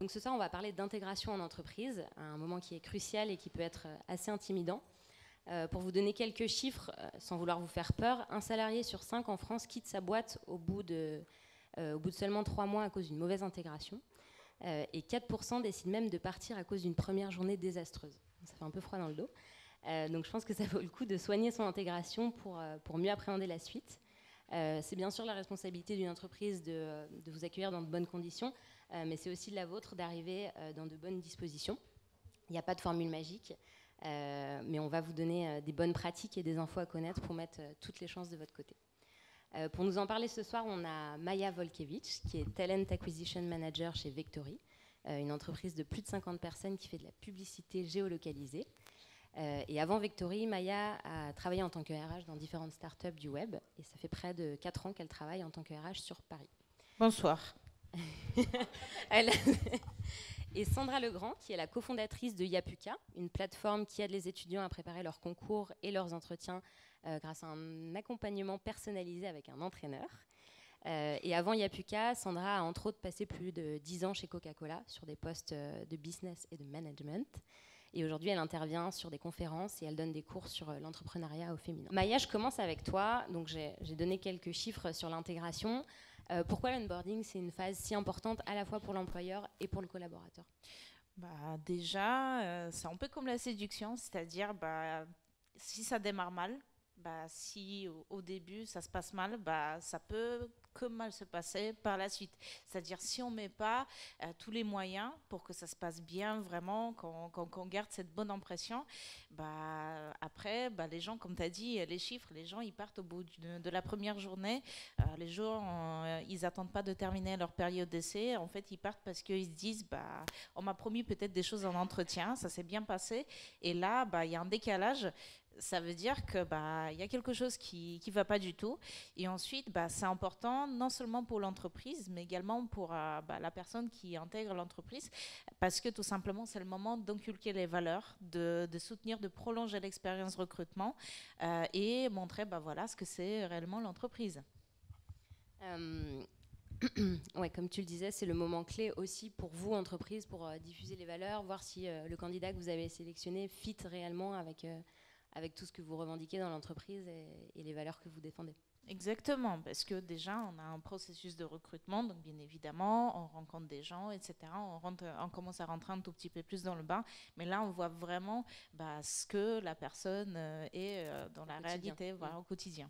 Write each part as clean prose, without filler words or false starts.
Donc ce soir, on va parler d'intégration en entreprise, un moment qui est crucial et qui peut être assez intimidant. Pour vous donner quelques chiffres, sans vouloir vous faire peur, un salarié sur 5 en France quitte sa boîte au bout de seulement 3 mois à cause d'une mauvaise intégration. Et 4% décident même de partir à cause d'une première journée désastreuse. Ça fait un peu froid dans le dos. Donc je pense que ça vaut le coup de soigner son intégration pour mieux appréhender la suite. C'est bien sûr la responsabilité d'une entreprise de vous accueillir dans de bonnes conditions, mais c'est aussi de la vôtre d'arriver dans de bonnes dispositions. Il n'y a pas de formule magique, mais on va vous donner des bonnes pratiques et des infos à connaître pour mettre toutes les chances de votre côté. Pour nous en parler ce soir, on a Maya Volkevich, qui est Talent Acquisition Manager chez Vectory, une entreprise de plus de 50 personnes qui fait de la publicité géolocalisée. Et avant Vectory, Maya a travaillé en tant que RH dans différentes startups du web, et ça fait près de 4 ans qu'elle travaille en tant que RH sur Paris. Bonsoir. Et Sandra Legrand, qui est la cofondatrice de Yapuka, une plateforme qui aide les étudiants à préparer leurs concours et leurs entretiens grâce à un accompagnement personnalisé avec un entraîneur. Et avant Yapuka, Sandra a entre autres passé plus de 10 ans chez Coca-Cola sur des postes de business et de management. Et aujourd'hui, elle intervient sur des conférences et elle donne des cours sur l'entrepreneuriat au féminin. Maya, je commence avec toi. Donc, j'ai donné quelques chiffres sur l'intégration. Pourquoi l'onboarding, c'est une phase si importante à la fois pour l'employeur et pour le collaborateur? Déjà, c'est un peu comme la séduction, c'est-à-dire si ça démarre mal, si au début ça se passe mal, ça peut que mal se passer par la suite. C'est-à-dire si on ne met pas tous les moyens pour que ça se passe bien vraiment, qu'on garde cette bonne impression, après, les gens, comme tu as dit, les chiffres, les gens ils partent au bout de la première journée. Les gens, ils n'attendent pas de terminer leur période d'essai. En fait, ils partent parce qu'ils se disent, on m'a promis peut-être des choses en entretien, ça s'est bien passé. Et là, il y a un décalage. Ça veut dire que y a quelque chose qui va pas du tout. Et ensuite, c'est important non seulement pour l'entreprise, mais également pour la personne qui intègre l'entreprise, parce que tout simplement, c'est le moment d'inculquer les valeurs, de soutenir, de prolonger l'expérience recrutement et montrer voilà, ce que c'est réellement l'entreprise. Ouais, comme tu le disais, c'est le moment clé aussi pour vous, entreprise, pour diffuser les valeurs, voir si le candidat que vous avez sélectionné fit réellement avec tout ce que vous revendiquez dans l'entreprise et les valeurs que vous défendez. Exactement, parce que déjà, on a un processus de recrutement, donc bien évidemment, on rencontre des gens, etc. On commence à rentrer un tout petit peu plus dans le bain, mais là, on voit vraiment ce que la personne est dans la réalité, au quotidien.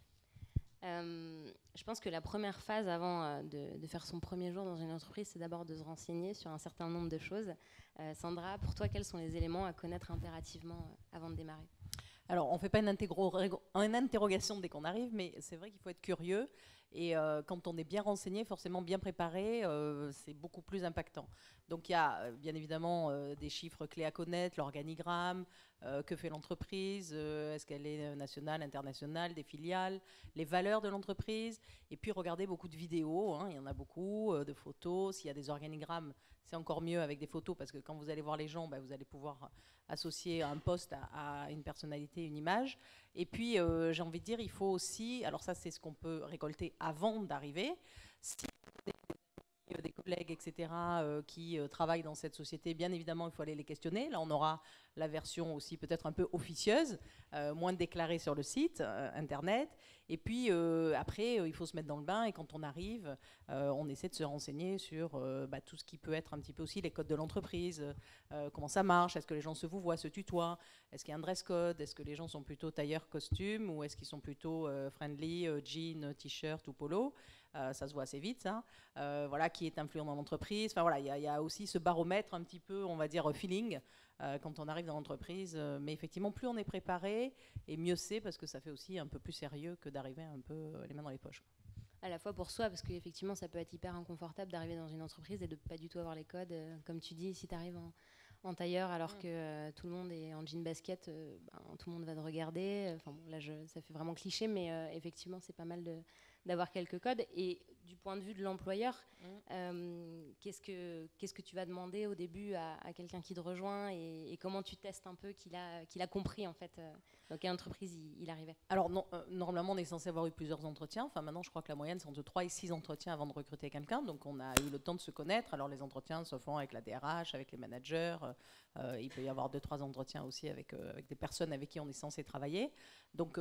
Je pense que la première phase avant de faire son premier jour dans une entreprise, c'est d'abord de se renseigner sur un certain nombre de choses. Sandra, pour toi, quels sont les éléments à connaître impérativement avant de démarrer ? Alors, on ne fait pas une interrogation dès qu'on arrive, mais c'est vrai qu'il faut être curieux. Et quand on est bien renseigné, forcément bien préparé, c'est beaucoup plus impactant. Donc il y a bien évidemment des chiffres clés à connaître, l'organigramme, que fait l'entreprise, est-ce qu'elle est nationale, internationale, des filiales, les valeurs de l'entreprise, et puis regarder beaucoup de vidéos, il y en a beaucoup, de photos, s'il y a des organigrammes, c'est encore mieux avec des photos, parce que quand vous allez voir les gens, vous allez pouvoir associer un poste à une personnalité, une image. Et puis, j'ai envie de dire, il faut aussi, alors ça c'est ce qu'on peut récolter avant d'arriver, si des collègues, etc., qui travaillent dans cette société, bien évidemment, il faut aller les questionner. Là, on aura la version aussi peut-être un peu officieuse, moins déclarée sur le site internet. Et puis, après, il faut se mettre dans le bain. Et quand on arrive, on essaie de se renseigner sur tout ce qui peut être un petit peu aussi les codes de l'entreprise, comment ça marche, est-ce que les gens se vous voient, se tutoient, est-ce qu'il y a un dress code, est-ce que les gens sont plutôt tailleur costume ou est-ce qu'ils sont plutôt friendly, jean, t-shirt ou polo. Ça se voit assez vite, ça. Voilà, qui est influent dans l'entreprise. Enfin, voilà, il y a aussi ce baromètre un petit peu, on va dire, feeling, quand on arrive dans l'entreprise. Mais effectivement, plus on est préparé, et mieux c'est, parce que ça fait aussi un peu plus sérieux que d'arriver un peu les mains dans les poches. À la fois pour soi, parce qu'effectivement, ça peut être hyper inconfortable d'arriver dans une entreprise et de ne pas du tout avoir les codes. Comme tu dis, si tu arrives en tailleur alors que tout le monde est en jean basket, tout le monde va te regarder. Enfin, bon, là, ça fait vraiment cliché, mais effectivement, c'est pas mal d'avoir quelques codes. Et du point de vue de l'employeur, qu'est-ce que tu vas demander au début à quelqu'un qui te rejoint et comment tu testes un peu qu'il a compris en fait dans quelle entreprise il arrivait? Alors, normalement, on est censé avoir eu plusieurs entretiens. Enfin, maintenant, je crois que la moyenne, c'est entre 3 et 6 entretiens avant de recruter quelqu'un. Donc, on a eu le temps de se connaître. Alors, les entretiens se font avec la DRH, avec les managers. Il peut y avoir 2-3 entretiens aussi avec des personnes avec qui on est censé travailler. Donc,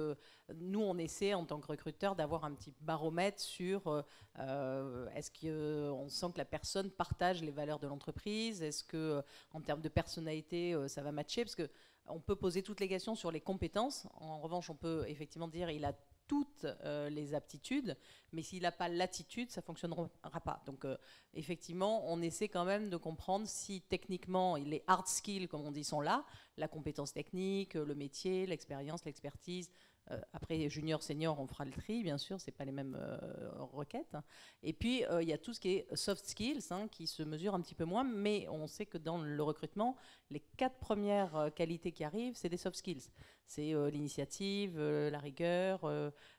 nous, on essaie, en tant que recruteur, d'avoir un petit baromètre sur est-ce qu'on sent que la personne partage les valeurs de l'entreprise? Est-ce que, en termes de personnalité, ça va matcher? Parce que on peut poser toutes les questions sur les compétences. En revanche, on peut effectivement dire il a toutes les aptitudes, mais s'il n'a pas l'attitude, ça ne fonctionnera pas. Donc, effectivement, on essaie quand même de comprendre si techniquement, les hard skills, comme on dit, sont là, la compétence technique, le métier, l'expérience, l'expertise. Après, junior, senior, on fera le tri, bien sûr, ce n'est pas les mêmes requêtes. Et puis, il y a tout ce qui est soft skills, qui se mesure un petit peu moins, mais on sait que dans le recrutement, les 4 premières qualités qui arrivent, c'est des soft skills. C'est l'initiative, la rigueur,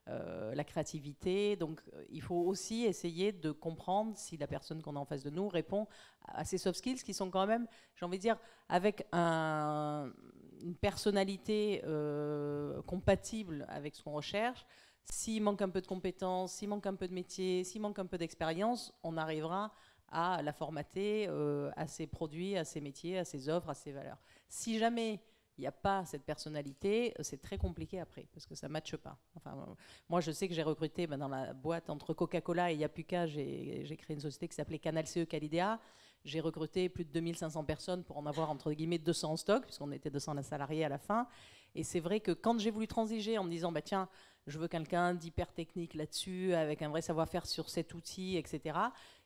la créativité. Donc, il faut aussi essayer de comprendre si la personne qu'on a en face de nous répond à ces soft skills qui sont quand même, j'ai envie de dire, avec une personnalité compatible avec ce qu'on recherche. S'il manque un peu de compétences, s'il manque un peu de métier, s'il manque un peu d'expérience, on arrivera à la formater à ses produits, à ses métiers, à ses offres, à ses valeurs. Si jamais il n'y a pas cette personnalité, c'est très compliqué après, parce que ça ne matche pas. Enfin, moi, je sais que j'ai recruté dans la boîte entre Coca-Cola et Yapuka, j'ai créé une société qui s'appelait Canal CE Calidea. J'ai recruté plus de 2500 personnes pour en avoir, entre guillemets, 200 en stock, puisqu'on était 200 salariés à la fin. Et c'est vrai que quand j'ai voulu transiger en me disant, bah, tiens, je veux quelqu'un d'hyper technique là-dessus, avec un vrai savoir-faire sur cet outil, etc.,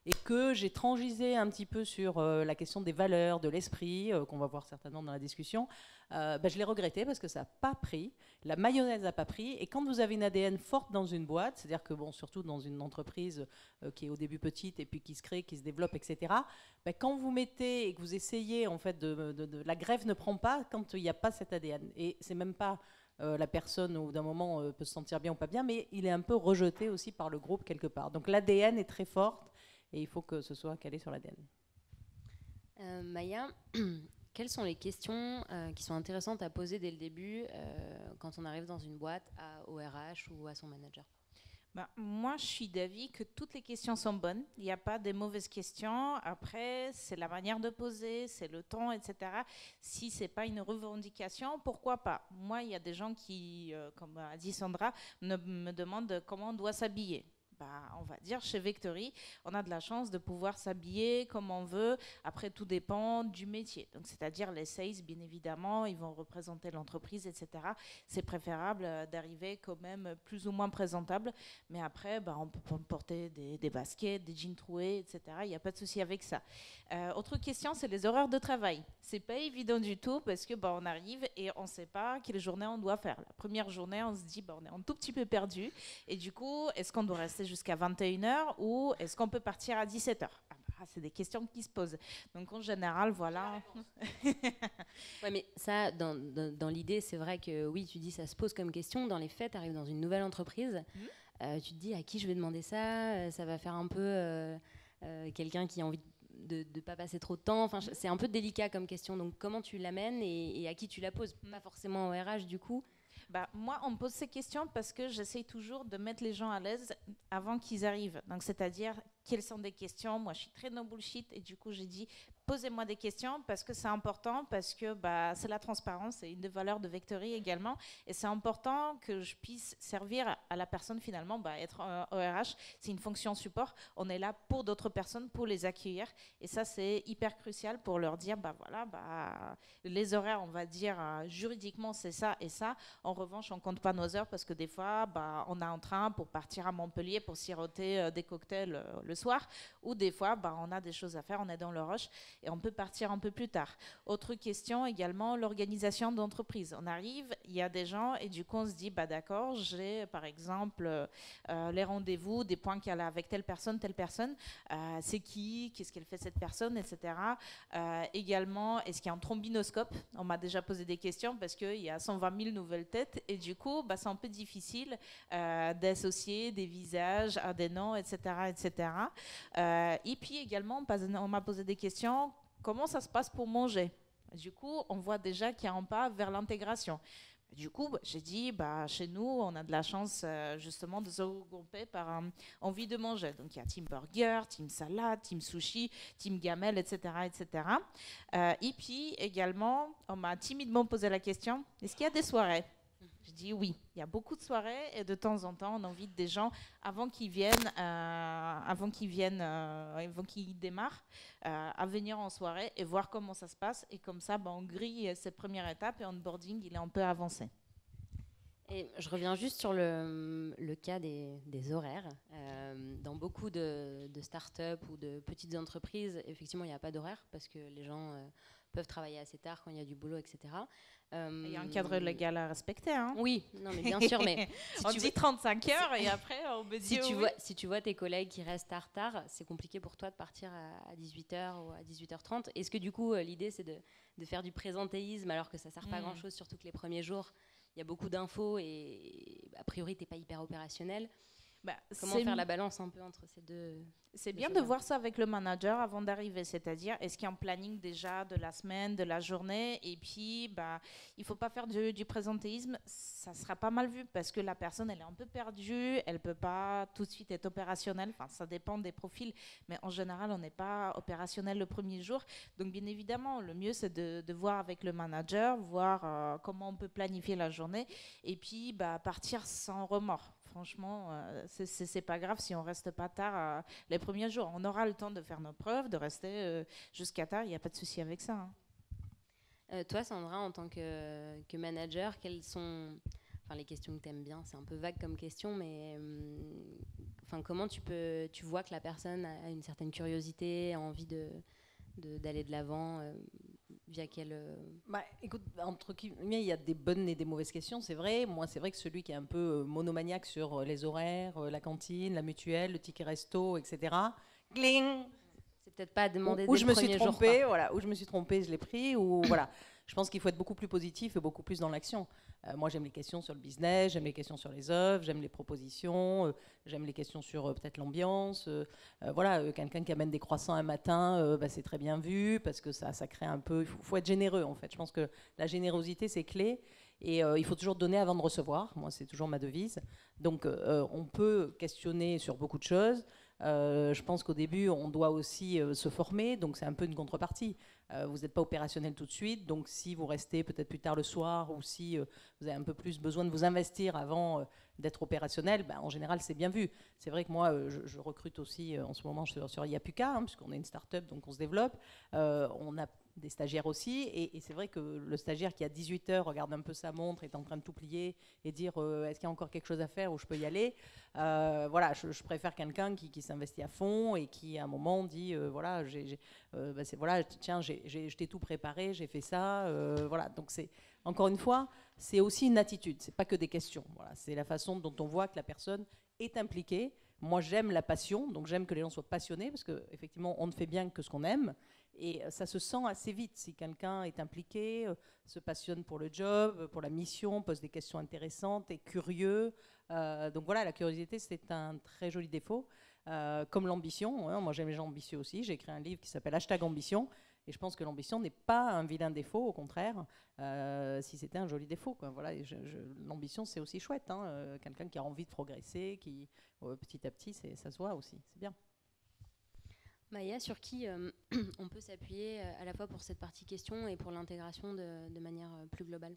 et que j'ai transigé un petit peu sur la question des valeurs, de l'esprit, qu'on va voir certainement dans la discussion, je l'ai regretté parce que ça n'a pas pris, la mayonnaise n'a pas pris, et quand vous avez une ADN forte dans une boîte, c'est-à-dire que, bon, surtout dans une entreprise qui est au début petite et puis qui se crée, qui se développe, etc., quand vous mettez et que vous essayez, en fait, la greffe ne prend pas quand il n'y a pas cet ADN. Et c'est même pas la personne, au bout d'un moment, peut se sentir bien ou pas bien, mais il est un peu rejeté aussi par le groupe quelque part. Donc l'ADN est très forte et il faut que ce soit calé sur l'ADN. Maya, quelles sont les questions qui sont intéressantes à poser dès le début quand on arrive dans une boîte au RH ou à son manager? Moi, je suis d'avis que toutes les questions sont bonnes. Il n'y a pas de mauvaises questions. Après, c'est la manière de poser, c'est le ton, etc. Si ce n'est pas une revendication, pourquoi pas? Moi, il y a des gens qui, comme a dit Sandra, me demandent comment on doit s'habiller. On va dire chez Vectory, on a de la chance de pouvoir s'habiller comme on veut. Après, tout dépend du métier. Donc, c'est-à-dire les sales, bien évidemment, ils vont représenter l'entreprise, etc. C'est préférable d'arriver quand même plus ou moins présentable. Mais après, on peut porter des baskets, des jeans troués, etc. Il n'y a pas de souci avec ça. Autre question, c'est les horaires de travail. C'est pas évident du tout parce que on arrive et on ne sait pas quelle journée on doit faire. La première journée, on se dit on est un tout petit peu perdu. Et du coup, est-ce qu'on doit rester jusqu'à 21h ou est-ce qu'on peut partir à 17h? C'est des questions qui se posent. Donc en général, voilà. Ouais, mais ça, dans l'idée, c'est vrai que oui, tu dis ça se pose comme question. Dans les faits, tu arrives dans une nouvelle entreprise. Tu te dis à qui je vais demander ça? Ça va faire un peu quelqu'un qui a envie de ne pas passer trop de temps. Enfin, c'est un peu délicat comme question. Donc comment tu l'amènes et à qui tu la poses? Pas forcément au RH du coup. Moi, on me pose ces questions parce que j'essaye toujours de mettre les gens à l'aise avant qu'ils arrivent. Donc, c'est-à-dire, quelles sont des questions? Moi, je suis très no bullshit et du coup, j'ai dit, posez-moi des questions parce que c'est important, parce que c'est la transparence, c'est une des valeurs de Vectory également. Et c'est important que je puisse servir à la personne finalement. Être ORH, c'est une fonction support. On est là pour d'autres personnes, pour les accueillir. Et ça, c'est hyper crucial pour leur dire, les horaires, on va dire, juridiquement, c'est ça et ça. En revanche, on ne compte pas nos heures parce que des fois, on a un train pour partir à Montpellier pour siroter des cocktails le soir. Ou des fois, on a des choses à faire, on est dans le rush. et on peut partir un peu plus tard. Autre question également, l'organisation d'entreprise. On arrive, il y a des gens et du coup on se dit bah d'accord, j'ai par exemple les rendez-vous, des points qu'elle a avec telle personne, c'est qui, qu'est-ce qu'elle fait cette personne, etc. Également, est-ce qu'il y a un trombinoscope? On m'a déjà posé des questions parce qu'il y a 120 000 nouvelles têtes et du coup bah, c'est un peu difficile d'associer des visages à des noms, etc. etc. Et puis également, on m'a posé des questions, comment ça se passe pour manger? Du coup, on voit déjà qu'il y a un pas vers l'intégration. Du coup, j'ai dit, chez nous, on a de la chance justement de se regrouper par envie de manger. Donc, il y a Team Burger, Team Salade, Team Sushi, Team Gamelle, etc. etc. Et puis, également, on m'a timidement posé la question, est-ce qu'il y a des soirées? Je dis oui, il y a beaucoup de soirées et de temps en temps, on invite des gens avant qu'ils démarrent, à venir en soirée et voir comment ça se passe. Et comme ça, on grille cette première étape et onboarding, il est un peu avancé. Et je reviens juste sur le cas des horaires. Dans beaucoup de start-up ou de petites entreprises, effectivement, il n'y a pas d'horaire parce que les gens peuvent travailler assez tard quand il y a du boulot, etc. Il y a un cadre légal à respecter. Hein. Oui, non, mais bien sûr. Mais si on dit 35 heures et après, on me dit si tu vois tes collègues qui restent tard, c'est compliqué pour toi de partir à 18h ou à 18h30. Est-ce que du coup, l'idée, c'est de faire du présentéisme alors que ça ne sert pas à grand-chose, surtout que les premiers jours, il y a beaucoup d'infos et a priori, tu n'es pas hyper opérationnel. Comment faire la balance un peu entre ces deux? C'est bien de voir ça avec le manager avant d'arriver, c'est-à-dire est-ce qu'il y a un planning déjà de la semaine, de la journée, et puis il ne faut pas faire du présentéisme, ça sera pas mal vu parce que la personne elle est un peu perdue, elle ne peut pas tout de suite être opérationnelle, enfin ça dépend des profils, mais en général on n'est pas opérationnel le premier jour, donc bien évidemment le mieux c'est de voir avec le manager, voir comment on peut planifier la journée, et puis partir sans remords. Franchement, c'est pas grave si on reste pas tard les premiers jours. On aura le temps de faire nos preuves, de rester jusqu'à tard. Il n'y a pas de souci avec ça. Hein. Toi, Sandra, en tant que manager, quelles sont les questions que tu aimes bien? C'est un peu vague comme question, mais comment tu vois que la personne a une certaine curiosité, a envie d'aller de l'avant via quel... Écoute, entre guillemets, il y a des bonnes et des mauvaises questions, c'est vrai. Moi, c'est vrai que celui qui est un peu monomaniaque sur les horaires, la cantine, la mutuelle, le ticket resto, etc. Gling. C'est peut-être pas à demander où dès je le me suis premier jour, trompée, où je me suis trompée, je l'ai pris, ou voilà. Je pense qu'il faut être beaucoup plus positif et beaucoup plus dans l'action. Moi, j'aime les questions sur le business, j'aime les questions sur les œuvres, j'aime les propositions, j'aime les questions sur peut-être l'ambiance. Quelqu'un qui amène des croissants un matin, c'est très bien vu parce que ça crée un peu... Il faut être généreux, en fait. Je pense que la générosité, c'est clé. Et il faut toujours donner avant de recevoir. Moi, c'est toujours ma devise. Donc, on peut questionner sur beaucoup de choses. Je pense qu'au début, on doit aussi se former, donc c'est un peu une contrepartie. Vous n'êtes pas opérationnel tout de suite, donc si vous restez peut-être plus tard le soir ou si vous avez un peu plus besoin de vous investir avant d'être opérationnel, en général, c'est bien vu. C'est vrai que moi, je recrute aussi en ce moment sur Yapuka, puisqu'on est une start-up, donc on se développe. On a des stagiaires aussi, et c'est vrai que le stagiaire qui à 18h regarde un peu sa montre, est en train de tout plier et dire est-ce qu'il y a encore quelque chose à faire ou je peux y aller, je préfère quelqu'un qui s'investit à fond et qui à un moment dit tiens, je t'ai tout préparé, j'ai fait ça, donc c'est encore une fois, c'est aussi une attitude, c'est pas que des questions, c'est la façon dont on voit que la personne est impliquée. Moi, j'aime la passion, donc j'aime que les gens soient passionnés parce qu'effectivement, on ne fait bien que ce qu'on aime. Et ça se sent assez vite si quelqu'un est impliqué, se passionne pour le job, pour la mission, pose des questions intéressantes, est curieux. Donc voilà, la curiosité, c'est un très joli défaut. Comme l'ambition, moi j'aime les gens ambitieux aussi. J'ai écrit un livre qui s'appelle #ambition. Et je pense que l'ambition n'est pas un vilain défaut, au contraire, si c'était un joli défaut. L'ambition, c'est aussi chouette. Quelqu'un qui a envie de progresser, qui petit à petit, ça se voit aussi. C'est bien. Maya, sur qui on peut s'appuyer à la fois pour cette partie question et pour l'intégration de manière plus globale?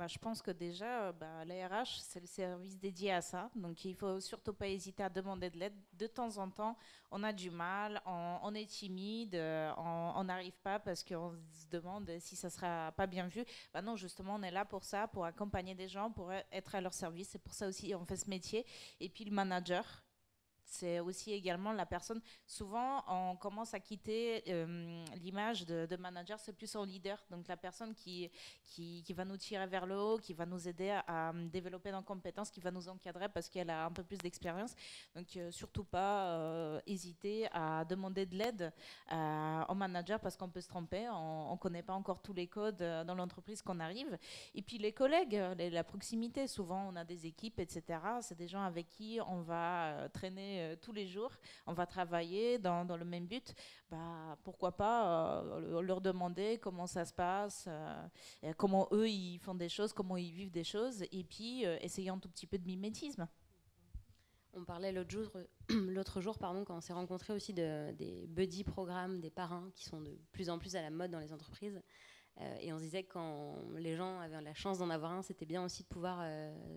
Je pense que déjà, la RH, c'est le service dédié à ça. Donc, il ne faut surtout pas hésiter à demander de l'aide. De temps en temps, on a du mal, on est timide, on n'arrive pas parce qu'on se demande si ça ne sera pas bien vu. Non, justement, on est là pour ça, pour accompagner des gens, pour être à leur service. C'est pour ça aussi qu'on fait ce métier. Et puis, le manager, C'est aussi également la personne, souvent on commence à quitter l'image de manager, c'est plus en leader, donc la personne qui va nous tirer vers le haut, qui va nous aider à développer nos compétences, qui va nous encadrer parce qu'elle a un peu plus d'expérience. Donc surtout pas hésiter à demander de l'aide au manager parce qu'on peut se tromper, on ne connaît pas encore tous les codes dans l'entreprise qu'on arrive. Et puis les collègues, la proximité, souvent on a des équipes, etc. C'est des gens avec qui on va traîner tous les jours, on va travailler dans le même but. Bah, pourquoi pas leur demander comment ça se passe, comment eux ils font des choses, comment ils vivent des choses, et puis essayer un tout petit peu de mimétisme. On parlait l'autre jour, quand on s'est rencontrés aussi des buddy programmes, des parrains qui sont de plus en plus à la mode dans les entreprises. Et on se disait que quand les gens avaient la chance d'en avoir un, c'était bien aussi de pouvoir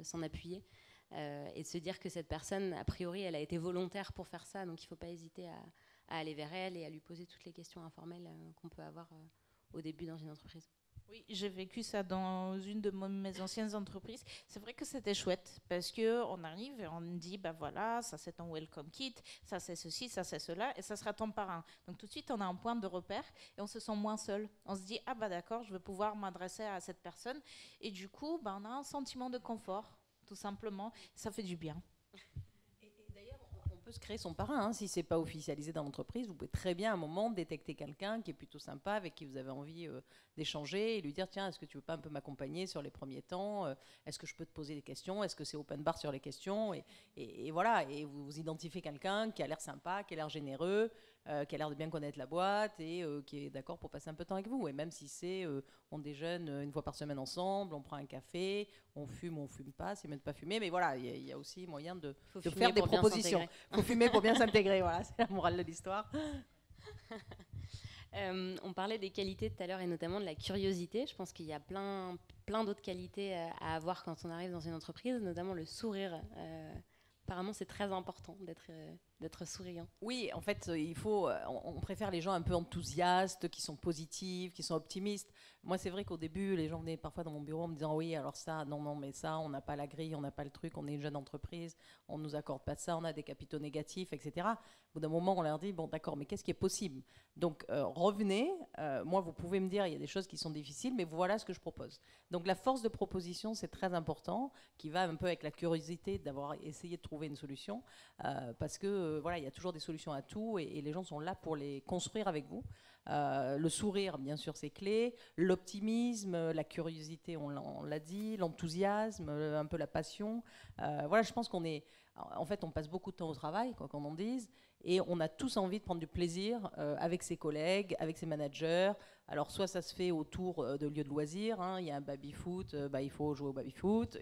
s'en appuyer et de se dire que cette personne, a priori, elle a été volontaire pour faire ça, donc il ne faut pas hésiter à aller vers elle et à lui poser toutes les questions informelles qu'on peut avoir au début dans une entreprise. Oui, j'ai vécu ça dans une de mes anciennes entreprises. C'est vrai que c'était chouette parce qu'on arrive et on dit, bah voilà, ça c'est ton welcome kit, ça c'est ceci, ça c'est cela, et ça sera ton parrain. Donc tout de suite, on a un point de repère et on se sent moins seul. On se dit, ah bah d'accord, je vais pouvoir m'adresser à cette personne. Et du coup, bah, on a un sentiment de confort, tout simplement. Ça fait du bien. On peut se créer son parrain, hein, si ce n'est pas officialisé dans l'entreprise. Vous pouvez très bien à un moment détecter quelqu'un qui est plutôt sympa, avec qui vous avez envie d'échanger et lui dire, tiens, est-ce que tu veux pas un peu m'accompagner sur les premiers temps, est-ce que je peux te poser des questions, est-ce que c'est open bar sur les questions, et voilà, et vous identifiez quelqu'un qui a l'air sympa, qui a l'air généreux, qui a l'air de bien connaître la boîte et qui est d'accord pour passer un peu de temps avec vous. Et même si c'est, on déjeune une fois par semaine ensemble, on prend un café, on fume pas, c'est même pas fumer, mais voilà, il y a aussi moyen de faire des propositions. Il faut fumer pour bien s'intégrer, voilà, c'est la morale de l'histoire. On parlait des qualités tout à l'heure et notamment de la curiosité. Je pense qu'il y a plein d'autres qualités à avoir quand on arrive dans une entreprise, notamment le sourire. Apparemment, c'est très important d'être souriant. Oui, en fait, on préfère les gens un peu enthousiastes, qui sont positifs, qui sont optimistes. Moi, c'est vrai qu'au début, les gens venaient parfois dans mon bureau en me disant, oui, alors ça, non, mais ça, on n'a pas la grille, on n'a pas le truc, on est une jeune entreprise, on ne nous accorde pas de ça, on a des capitaux négatifs, etc. Au bout d'un moment, on leur dit, bon, d'accord, mais qu'est-ce qui est possible? Donc, revenez, moi, vous pouvez me dire, il y a des choses qui sont difficiles, mais voilà ce que je propose. Donc, la force de proposition, c'est très important, qui va un peu avec la curiosité d'avoir essayé de trouver une solution, parce que, voilà, il y a toujours des solutions à tout, et les gens sont là pour les construire avec vous. Le sourire, bien sûr, c'est clé. L'optimisme, la curiosité, on l'a dit, l'enthousiasme, un peu la passion. Voilà, je pense qu'on est... En fait, on passe beaucoup de temps au travail, quoi qu'on en dise, et on a tous envie de prendre du plaisir avec ses collègues, avec ses managers. Alors, soit ça se fait autour de lieux de loisirs, hein. Il y a un baby-foot, il faut jouer au baby-foot.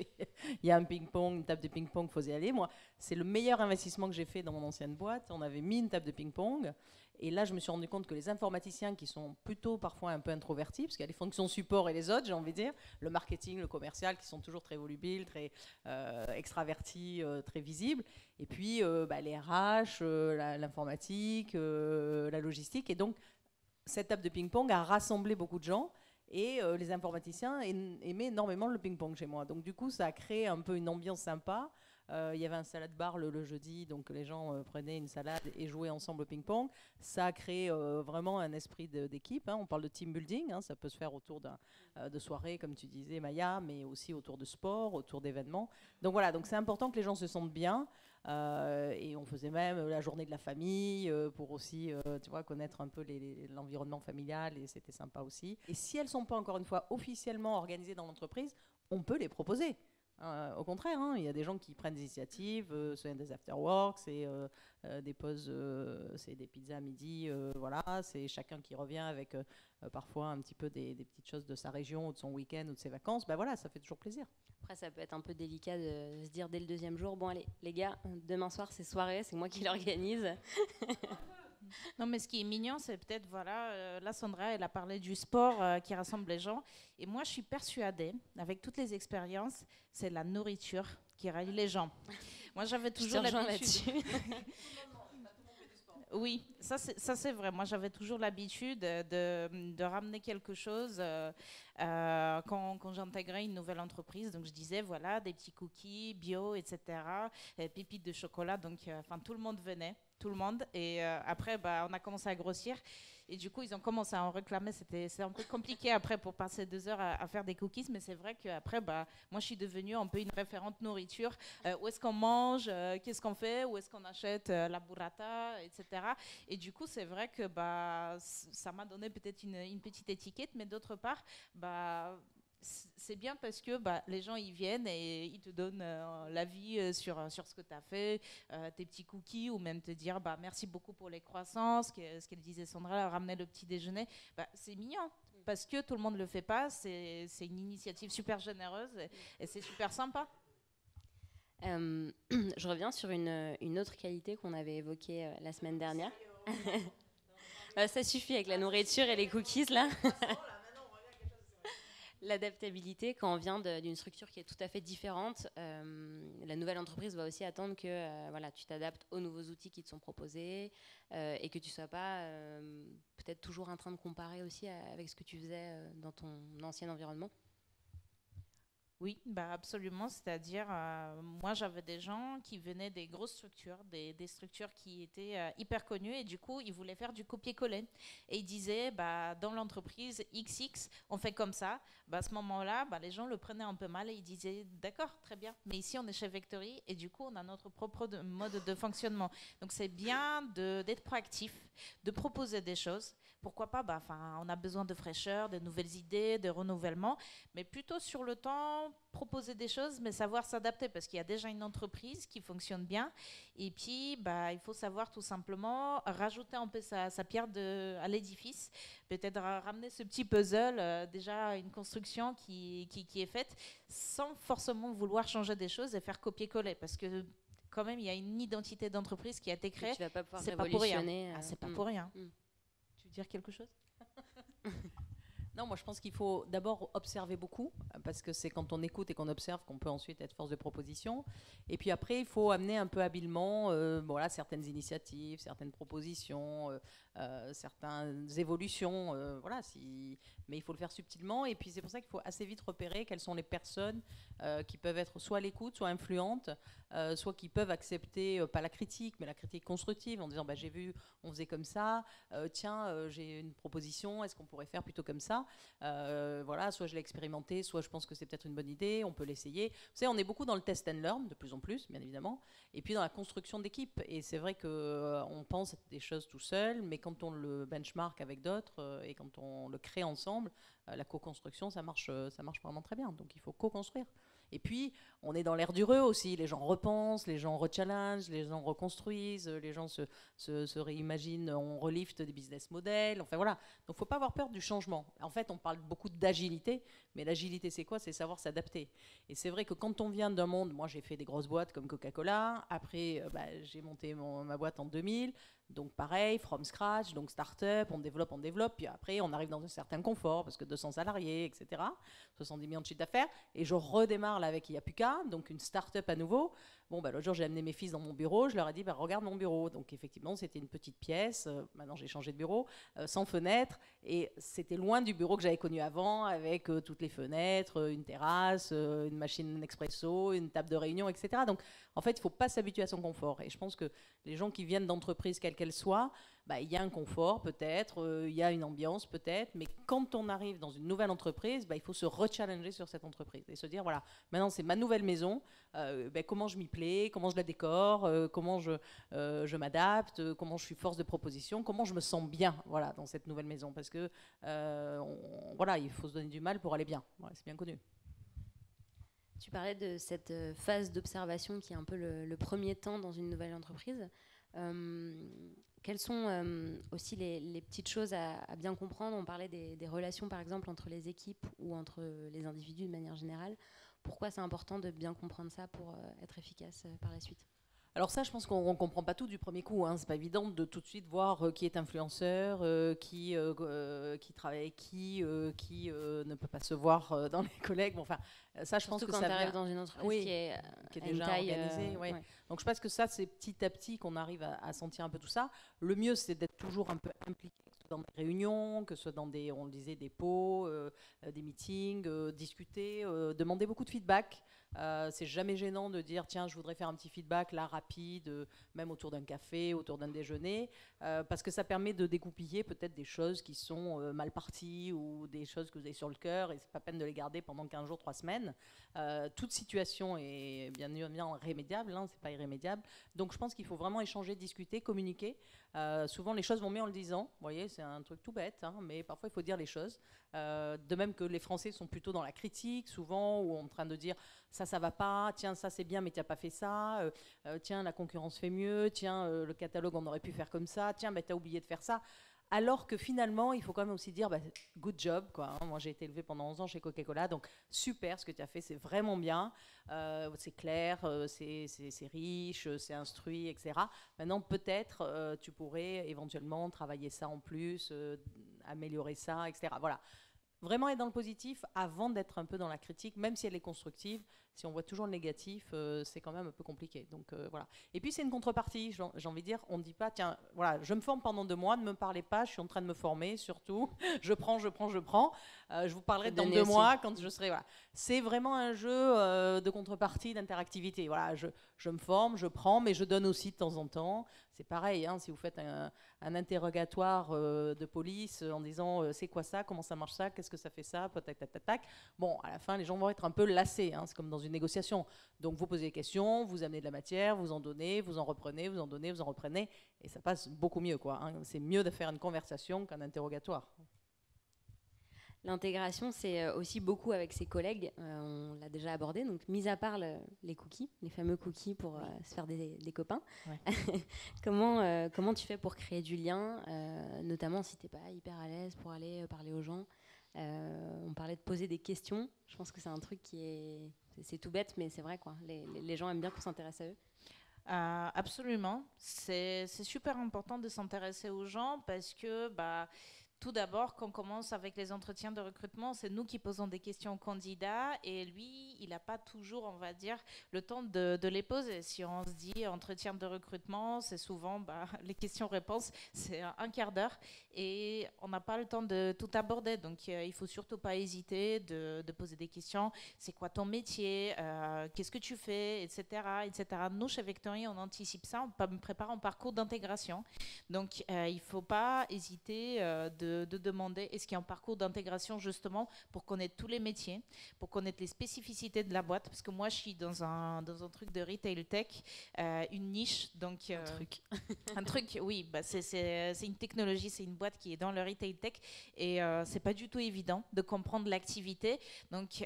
Il y a un ping-pong, une table de ping-pong, il faut y aller. Moi, c'est le meilleur investissement que j'ai fait dans mon ancienne boîte. On avait mis une table de ping-pong. Et là, je me suis rendu compte que les informaticiens qui sont plutôt parfois un peu introvertis, parce qu'il y a les fonctions support et les autres, j'ai envie de dire, le marketing, le commercial, qui sont toujours très volubiles, très extravertis, très visibles. Et puis, les RH, l'informatique, la logistique. Et donc, cette table de ping-pong a rassemblé beaucoup de gens. Et les informaticiens aimaient énormément le ping-pong chez moi. Donc, du coup, ça a créé un peu une ambiance sympa. Il y avait un salad bar le jeudi, donc les gens prenaient une salade et jouaient ensemble au ping-pong. Ça a créé vraiment un esprit d'équipe, hein. On parle de team building, hein. Ça peut se faire autour de soirées, comme tu disais, Maya, mais aussi autour de sport, autour d'événements. Donc voilà, donc c'est important que les gens se sentent bien. Et on faisait même la journée de la famille pour aussi tu vois, connaître un peu l'environnement familial, et c'était sympa aussi. Et si elles ne sont pas, encore une fois, officiellement organisées dans l'entreprise, on peut les proposer. Au contraire, hein, il y a des gens qui prennent des initiatives, c'est des after-work, c'est des pauses, c'est des pizzas à midi, voilà, c'est chacun qui revient avec parfois un petit peu des petites choses de sa région, ou de son week-end, ou de ses vacances. Ben voilà, ça fait toujours plaisir. Après, ça peut être un peu délicat de se dire dès le deuxième jour, bon allez, les gars, demain soir c'est soirée, c'est moi qui l'organise. Non, mais ce qui est mignon, c'est peut-être, voilà, là, Sandra, elle a parlé du sport qui rassemble les gens. Et moi, je suis persuadée, avec toutes les expériences, c'est la nourriture qui rallie les gens. Moi, j'avais toujours l'habitude. Oui, ça c'est vrai. Moi, j'avais toujours l'habitude de ramener quelque chose quand j'intégrais une nouvelle entreprise. Donc, je disais, voilà, des petits cookies bio, etc., pépites de chocolat. Donc, enfin, tout le monde venait, tout le monde. Et après, bah, on a commencé à grossir. Et du coup, ils ont commencé à en réclamer. C'est un peu compliqué après pour passer 2 heures à faire des cookies. Mais c'est vrai qu'après, bah, moi, je suis devenue un peu une référente nourriture. Où est-ce qu'on mange, qu'est-ce qu'on fait, où est-ce qu'on achète la burrata, etc. Et du coup, c'est vrai que bah, ça m'a donné peut-être une petite étiquette, mais d'autre part, bah, c'est bien parce que bah, les gens ils viennent et ils te donnent l'avis sur ce que tu as fait, tes petits cookies, ou même te dire bah, merci beaucoup pour les croissants, ce qu'elle disait Sandra, ramener le petit déjeuner. Bah, c'est mignon parce que tout le monde ne le fait pas, c'est une initiative super généreuse et c'est super sympa. Je reviens sur une autre qualité qu'on avait évoquée la semaine dernière. Ça suffit avec la nourriture et les cookies, là. L'adaptabilité, quand on vient d'une structure qui est tout à fait différente, la nouvelle entreprise va aussi attendre que voilà, tu t'adaptes aux nouveaux outils qui te sont proposés et que tu ne sois pas peut-être toujours en train de comparer aussi avec ce que tu faisais dans ton ancien environnement. Oui, bah absolument. C'est-à-dire, moi, j'avais des gens qui venaient des grosses structures, des structures qui étaient hyper connues, et du coup, ils voulaient faire du copier-coller. Et ils disaient, bah, dans l'entreprise XX, on fait comme ça. Bah, à ce moment-là, bah, les gens le prenaient un peu mal et ils disaient, d'accord, très bien. Mais ici, on est chez Vectory et du coup, on a notre propre mode de fonctionnement. Donc, c'est bien d'être proactif, de proposer des choses. Pourquoi pas, bah, on a besoin de fraîcheur, de nouvelles idées, de renouvellement, mais plutôt sur le temps, proposer des choses, mais savoir s'adapter, parce qu'il y a déjà une entreprise qui fonctionne bien, et puis bah, il faut savoir tout simplement rajouter un peu sa pierre à l'édifice, peut-être ramener ce petit puzzle, déjà une construction qui est faite, sans forcément vouloir changer des choses et faire copier-coller, parce que quand même, il y a une identité d'entreprise qui a été créée. Tu vas pas pouvoir c'est pas pour rien. révolutionner. C'est pas pour rien. Tu veux dire quelque chose? Non, moi je pense qu'il faut d'abord observer beaucoup, parce que c'est quand on écoute et qu'on observe qu'on peut ensuite être force de proposition. Et puis après, il faut amener un peu habilement voilà, certaines initiatives, certaines propositions, certaines évolutions. Voilà, mais il faut le faire subtilement. Et puis c'est pour ça qu'il faut assez vite repérer quelles sont les personnes qui peuvent être soit à l'écoute, soit influentes, soit qui peuvent accepter, pas la critique, mais la critique constructive, en disant bah, j'ai vu, on faisait comme ça, tiens, j'ai une proposition, est-ce qu'on pourrait faire plutôt comme ça? Voilà, soit je l'ai expérimenté, soit je pense que c'est peut-être une bonne idée, on peut l'essayer. Vous savez, on est beaucoup dans le test and learn, de plus en plus, bien évidemment, et puis dans la construction d'équipe. Et c'est vrai qu'on pense des choses tout seul, mais quand on le benchmark avec d'autres et quand on le crée ensemble, la co-construction, ça marche vraiment très bien. Donc il faut co-construire. Et puis, on est dans l'ère du re aussi. Les gens repensent, les gens rechallengent, les gens reconstruisent, les gens se réimaginent, on relift des business models. Enfin voilà. Donc, il ne faut pas avoir peur du changement. En fait, on parle beaucoup d'agilité, mais l'agilité, c'est quoi? C'est savoir s'adapter. Et c'est vrai que quand on vient d'un monde, moi, j'ai fait des grosses boîtes comme Coca-Cola. Après, j'ai monté ma boîte en 2000. Donc pareil, from scratch, donc start-up, on développe, puis après on arrive dans un certain confort, parce que 200 salariés, etc., 70 millions de chiffre d'affaires, et je redémarre là avec Iapuka, donc une start-up à nouveau. Bon, l'autre jour j'ai amené mes fils dans mon bureau, je leur ai dit, regarde mon bureau. Donc effectivement, c'était une petite pièce, maintenant j'ai changé de bureau, sans fenêtre, et c'était loin du bureau que j'avais connu avant, avec toutes les fenêtres, une terrasse, une machine Nespresso, une table de réunion, etc. Donc en fait, il ne faut pas s'habituer à son confort, et je pense que les gens qui viennent d'entreprises, quelles qu'elles soient, il y a un confort peut-être, il y a une ambiance peut-être, mais quand on arrive dans une nouvelle entreprise, il faut se rechallenger sur cette entreprise et se dire, voilà, maintenant c'est ma nouvelle maison, comment je m'y plais, comment je la décore, comment je m'adapte, comment je suis force de proposition, comment je me sens bien, voilà, dans cette nouvelle maison, parce que voilà, il faut se donner du mal pour aller bien, voilà, c'est bien connu. Tu parlais de cette phase d'observation qui est un peu le premier temps dans une nouvelle entreprise. Quelles sont aussi les petites choses à bien comprendre? On parlait des relations, par exemple, entre les équipes ou entre les individus de manière générale. Pourquoi c'est important de bien comprendre ça pour être efficace par la suite? Alors ça, je pense qu'on ne comprend pas tout du premier coup. Hein. C'est pas évident de tout de suite voir qui est influenceur, qui travaille avec qui ne peut pas se voir dans les collègues. Bon, enfin, ça, je pense Surtout que quand ça tu arrives vient, dans une entreprise oui, qui est est à une déjà taille, organisée. Ouais. ouais. Donc je pense que ça, c'est petit à petit qu'on arrive à sentir un peu tout ça. Le mieux, c'est d'être toujours un peu impliqué, que ce soit dans des réunions, que ce soit dans des, on le disait, des pots, des meetings, discuter, demander beaucoup de feedback. C'est jamais gênant de dire tiens, je voudrais faire un petit feedback là rapide, même autour d'un café, autour d'un déjeuner, parce que ça permet de dégoupiller peut-être des choses qui sont mal parties ou des choses que vous avez sur le cœur et c'est pas peine de les garder pendant 15 jours, 3 semaines. Toute situation est bien rémédiable, hein, c'est pas irrémédiable. Donc je pense qu'il faut vraiment échanger, discuter, communiquer. Souvent les choses vont mieux en le disant. Vous voyez, c'est un truc tout bête, hein, mais parfois il faut dire les choses. De même que les Français sont plutôt dans la critique, souvent, ou en train de dire ça va pas, tiens, ça c'est bien, mais tu n'as pas fait ça, tiens, la concurrence fait mieux, tiens, le catalogue, on aurait pu faire comme ça, tiens, tu as oublié de faire ça. Alors que finalement, il faut quand même aussi dire good job, quoi. Hein. Moi, j'ai été élevée pendant 11 ans chez Coca-Cola, donc super ce que tu as fait, c'est vraiment bien, c'est clair, c'est riche, c'est instruit, etc. Maintenant, peut-être, tu pourrais éventuellement travailler ça en plus, améliorer ça, etc. Voilà. Vraiment être dans le positif avant d'être un peu dans la critique, même si elle est constructive. Si on voit toujours le négatif, c'est quand même un peu compliqué. Donc voilà. Et puis c'est une contrepartie, j'ai envie de dire. On ne dit pas, tiens, voilà, je me forme pendant 2 mois, ne me parlez pas, je suis en train de me former, surtout. je prends. Je vous parlerai dans 2 mois quand je serai. Voilà. C'est vraiment un jeu de contrepartie, d'interactivité. Voilà, je me forme, je prends, mais je donne aussi de temps en temps. C'est pareil, hein, si vous faites un interrogatoire de police en disant c'est quoi ça, comment ça marche ça, qu'est-ce que ça fait ça, tac, tac, tac, tac. Bon, à la fin, les gens vont être un peu lassés. Hein, c'est comme dans une négociation. Donc, vous posez des questions, vous amenez de la matière, vous en donnez, vous en reprenez, vous en donnez, vous en reprenez, et ça passe beaucoup mieux, quoi. Hein. C'est mieux de faire une conversation qu'un interrogatoire. L'intégration, c'est aussi beaucoup avec ses collègues. On l'a déjà abordé. Donc, mis à part les cookies, les fameux cookies pour se faire des copains, ouais. comment tu fais pour créer du lien, notamment si tu n'es pas hyper à l'aise pour aller parler aux gens. On parlait de poser des questions. Je pense que c'est un truc c'est tout bête, mais c'est vrai, quoi. Les gens aiment bien qu'on s'intéresse à eux. Absolument. C'est super important de s'intéresser aux gens parce que tout d'abord, quand on commence avec les entretiens de recrutement, c'est nous qui posons des questions aux candidats et lui, il n'a pas toujours, on va dire, le temps de les poser. Si on se dit entretien de recrutement, c'est souvent les questions-réponses, c'est un quart d'heure et on n'a pas le temps de tout aborder. Donc, il ne faut surtout pas hésiter de poser des questions. C'est quoi ton métier, qu'est-ce que tu fais, etc., etc. Nous, chez Vectory, on anticipe ça, on prépare un parcours d'intégration. Donc, il ne faut pas hésiter de demander est-ce qu'il y a un parcours d'intégration justement pour connaître tous les métiers, pour connaître les spécificités de la boîte, parce que moi je suis dans un truc de retail tech, une niche, donc un truc, oui, c'est une technologie, c'est une boîte qui est dans le retail tech et c'est pas du tout évident de comprendre l'activité. Donc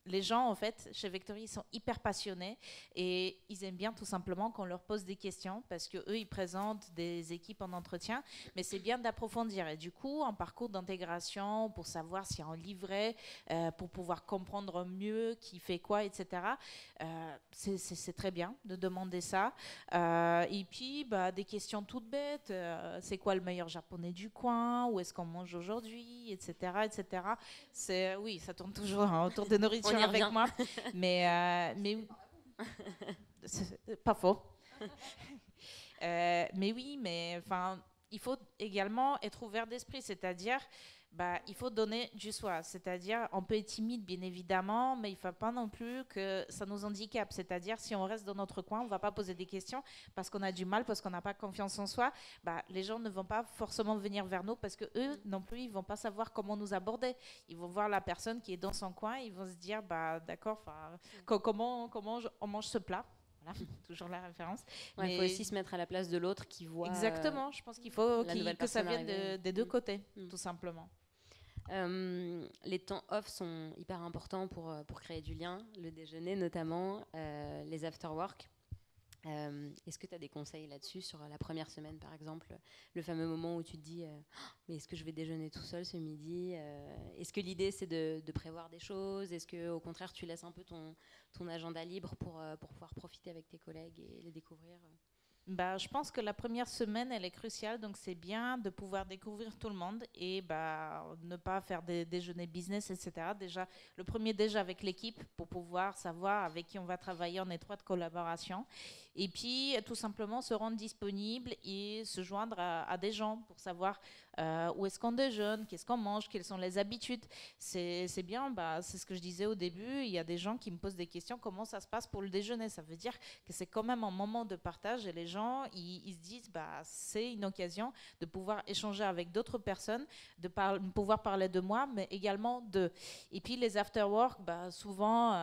les gens en fait chez Vectory ils sont hyper passionnés et ils aiment bien tout simplement qu'on leur pose des questions parce que eux ils présentent des équipes en entretien, mais c'est bien d'approfondir. Et du coup, un parcours d'intégration pour savoir s'il y a un livret, pour pouvoir comprendre mieux qui fait quoi, etc. C'est très bien de demander ça. Et puis, des questions toutes bêtes. C'est quoi le meilleur japonais du coin? Où est-ce qu'on mange aujourd'hui? Etc. etc. Oui, ça tourne toujours autour de nourriture avec moi. Mais c'est pas faux. Mais oui, mais enfin... Il faut également être ouvert d'esprit, c'est-à-dire il faut donner du soi. C'est-à-dire on peut être timide, bien évidemment, mais il ne faut pas non plus que ça nous handicape. C'est-à-dire si on reste dans notre coin, on ne va pas poser des questions parce qu'on a du mal, parce qu'on n'a pas confiance en soi. Les gens ne vont pas forcément venir vers nous parce qu'eux non plus, ils ne vont pas savoir comment nous aborder. Ils vont voir la personne qui est dans son coin, ils vont se dire d'accord, comment on mange ce plat. Voilà, toujours la référence. Il faut aussi se mettre à la place de l'autre qui voit. Exactement, je pense qu'il faut que ça vienne des deux côtés, tout simplement. Les temps off sont hyper importants pour créer du lien, le déjeuner notamment, les after-work. Est-ce que tu as des conseils là-dessus sur la première semaine, par exemple, le fameux moment où tu te dis mais est-ce que je vais déjeuner tout seul ce midi Est-ce que l'idée, c'est de prévoir des choses? Est-ce qu'au contraire, tu laisses un peu ton agenda libre pour pouvoir profiter avec tes collègues et les découvrir? Bah, je pense que la première semaine, elle est cruciale, donc c'est bien de pouvoir découvrir tout le monde et bah, ne pas faire des déjeuners business, etc. Déjà, le premier déjà avec l'équipe pour pouvoir savoir avec qui on va travailler en étroite collaboration. Et puis, tout simplement se rendre disponible et se joindre à des gens pour savoir où est-ce qu'on déjeune, qu'est-ce qu'on mange, quelles sont les habitudes. C'est bien, bah, c'est ce que je disais au début, il y a des gens qui me posent des questions, comment ça se passe pour le déjeuner? Ça veut dire que c'est quand même un moment de partage et les gens, ils se disent, bah, c'est une occasion de pouvoir échanger avec d'autres personnes, de pouvoir parler de moi, mais également d'eux. Et puis les after-work, bah, souvent,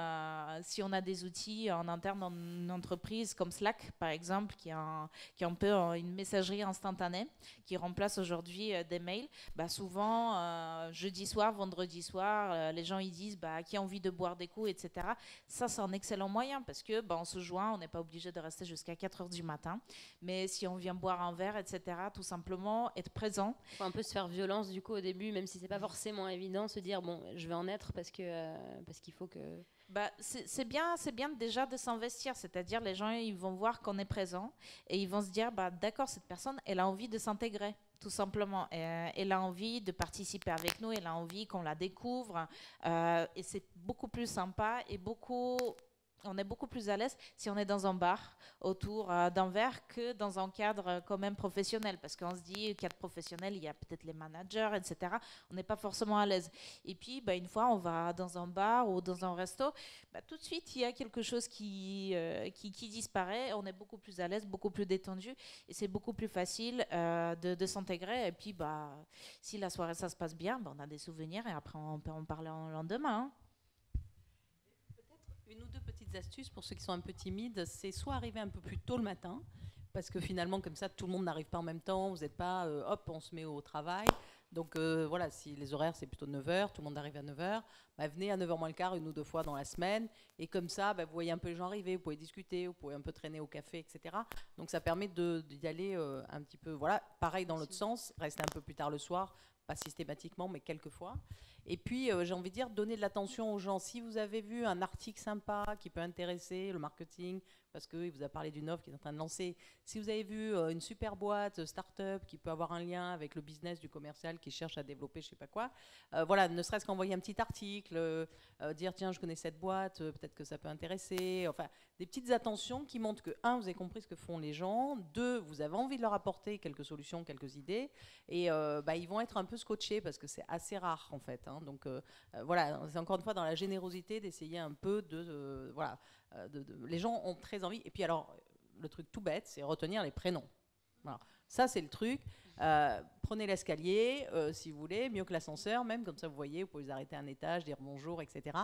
si on a des outils en interne dans une entreprise comme Slack, par exemple, qui est un peu une messagerie instantanée, qui remplace aujourd'hui des mails, bah, souvent, jeudi soir, vendredi soir, les gens ils disent, bah, qui a envie de boire des coups, etc. Ça, c'est un excellent moyen parce que bah, on se joint, on n'est pas obligé de rester jusqu'à 4 heures du matin. Mais si on vient boire un verre, etc., tout simplement être présent. Il faut un peu se faire violence du coup au début, même si c'est pas forcément évident, se dire bon, je vais en être parce qu'il faut que. Bah, c'est bien déjà de s'investir, c'est-à-dire les gens ils vont voir qu'on est présent et ils vont se dire bah d'accord, cette personne elle a envie de s'intégrer tout simplement, elle a envie de participer avec nous, elle a envie qu'on la découvre et c'est beaucoup plus sympa et on est beaucoup plus à l'aise si on est dans un bar autour d'un verre que dans un cadre quand même professionnel. Parce qu'on se dit, cadre professionnel, il y a peut-être les managers, etc. On n'est pas forcément à l'aise. Et puis, bah, une fois, on va dans un bar ou dans un resto, bah, tout de suite, il y a quelque chose qui disparaît. On est beaucoup plus à l'aise, beaucoup plus détendu. Et c'est beaucoup plus facile de s'intégrer. Et puis, bah, si la soirée, ça se passe bien, bah, on a des souvenirs et après, on peut en parler en lendemain. Hein. Une ou deux petites astuces pour ceux qui sont un peu timides, c'est soit arriver un peu plus tôt le matin, parce que finalement, comme ça, tout le monde n'arrive pas en même temps, vous n'êtes pas, hop, on se met au travail. Donc voilà, si les horaires, c'est plutôt 9 heures, tout le monde arrive à 9 heures, bah, venez à 9 heures moins le quart une ou deux fois dans la semaine, et comme ça, bah, vous voyez un peu les gens arriver, vous pouvez discuter, vous pouvez un peu traîner au café, etc. Donc ça permet d'y aller un petit peu, voilà, pareil dans l'autre sens, rester un peu plus tard le soir, pas systématiquement, mais quelquefois. Et puis, j'ai envie de dire, donner de l'attention aux gens. Si vous avez vu un article sympa qui peut intéresser le marketing, parce qu'il vous a parlé d'une offre qu'il est en train de lancer, si vous avez vu une super boîte, start-up, qui peut avoir un lien avec le business du commercial qui cherche à développer je ne sais pas quoi, voilà, ne serait-ce qu'envoyer un petit article, dire tiens, je connais cette boîte, peut-être que ça peut intéresser, enfin, des petites attentions qui montrent que, un, vous avez compris ce que font les gens, deux, vous avez envie de leur apporter quelques solutions, quelques idées, et bah, ils vont être un peu scotchés parce que c'est assez rare en fait. Hein, donc voilà, c'est encore une fois dans la générosité d'essayer un peu voilà, les gens ont très envie. Et puis alors, le truc tout bête, c'est retenir les prénoms. Voilà. Ça, c'est le truc. Prenez l'escalier, si vous voulez, mieux que l'ascenseur, même comme ça, vous voyez, vous pouvez vous arrêter à un étage, dire bonjour, etc.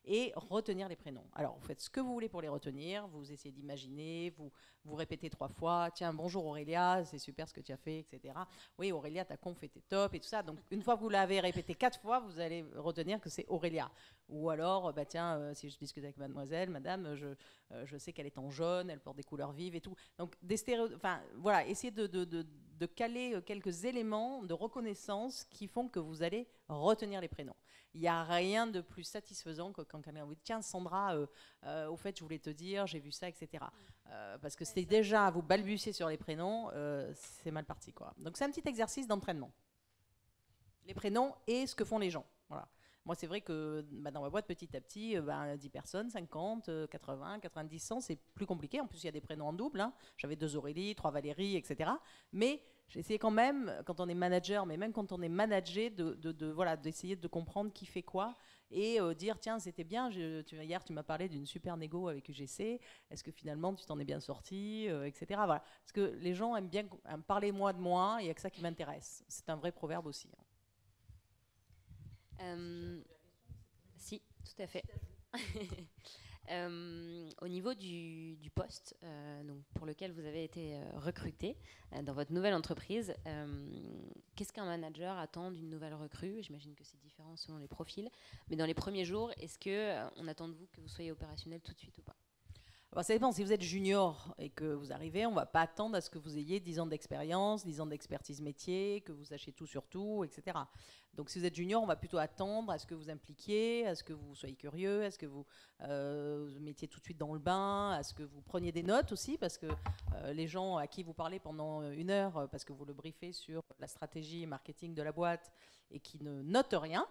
Et retenir les prénoms. Alors, vous faites ce que vous voulez pour les retenir, vous essayez d'imaginer, vous répétez 3 fois, tiens, bonjour Aurélia, c'est super ce que tu as fait, etc. Oui, Aurélia, ta conf était top et tout ça. Donc, une fois que vous l'avez répété 4 fois, vous allez retenir que c'est Aurélia. Ou alors, bah, tiens, si je discute avec mademoiselle, madame, je sais qu'elle est en jaune, elle porte des couleurs vives et tout. Donc, voilà, essayez de caler quelques éléments de reconnaissance qui font que vous allez retenir les prénoms. Il n'y a rien de plus satisfaisant que quand quelqu'un vous dit « Tiens, Sandra, au fait, je voulais te dire, j'ai vu ça, etc. » Parce que c'est déjà, vous balbutier sur les prénoms, c'est mal parti, quoi. Donc, c'est un petit exercice d'entraînement. Les prénoms et ce que font les gens. Voilà. Moi, c'est vrai que dans ma boîte, petit à petit, 10 personnes, 50, 80, 90, 100, c'est plus compliqué. En plus, il y a des prénoms en double. Hein. J'avais 2 Aurélie, 3 Valérie, etc. Mais j'ai essayé quand même, quand on est manager, mais même quand on est managé, voilà, d'essayer de comprendre qui fait quoi et dire, tiens, c'était bien, hier, tu m'as parlé d'une super négo avec UGC. Est-ce que finalement, tu t'en es bien sorti, etc. Voilà. Parce que les gens aiment bien parler moi de moi, il n'y a que ça qui m'intéresse. C'est un vrai proverbe aussi. Hein. Si, tout à fait. Au niveau du poste donc pour lequel vous avez été recruté dans votre nouvelle entreprise, qu'est-ce qu'un manager attend d'une nouvelle recrue? J'imagine que c'est différent selon les profils, mais dans les premiers jours, est-ce qu'on attend de vous que vous soyez opérationnel tout de suite ou pas? Alors, ça dépend. Si vous êtes junior et que vous arrivez, on ne va pas attendre à ce que vous ayez 10 ans d'expérience, 10 ans d'expertise métier, que vous sachiez tout sur tout, etc. Donc si vous êtes junior, on va plutôt attendre à ce que vous impliquiez, à ce que vous soyez curieux, à ce que vous vous mettiez tout de suite dans le bain, à ce que vous preniez des notes aussi, parce que les gens à qui vous parlez pendant 1 heure, parce que vous le briefez sur la stratégie marketing de la boîte et qui ne notent rien,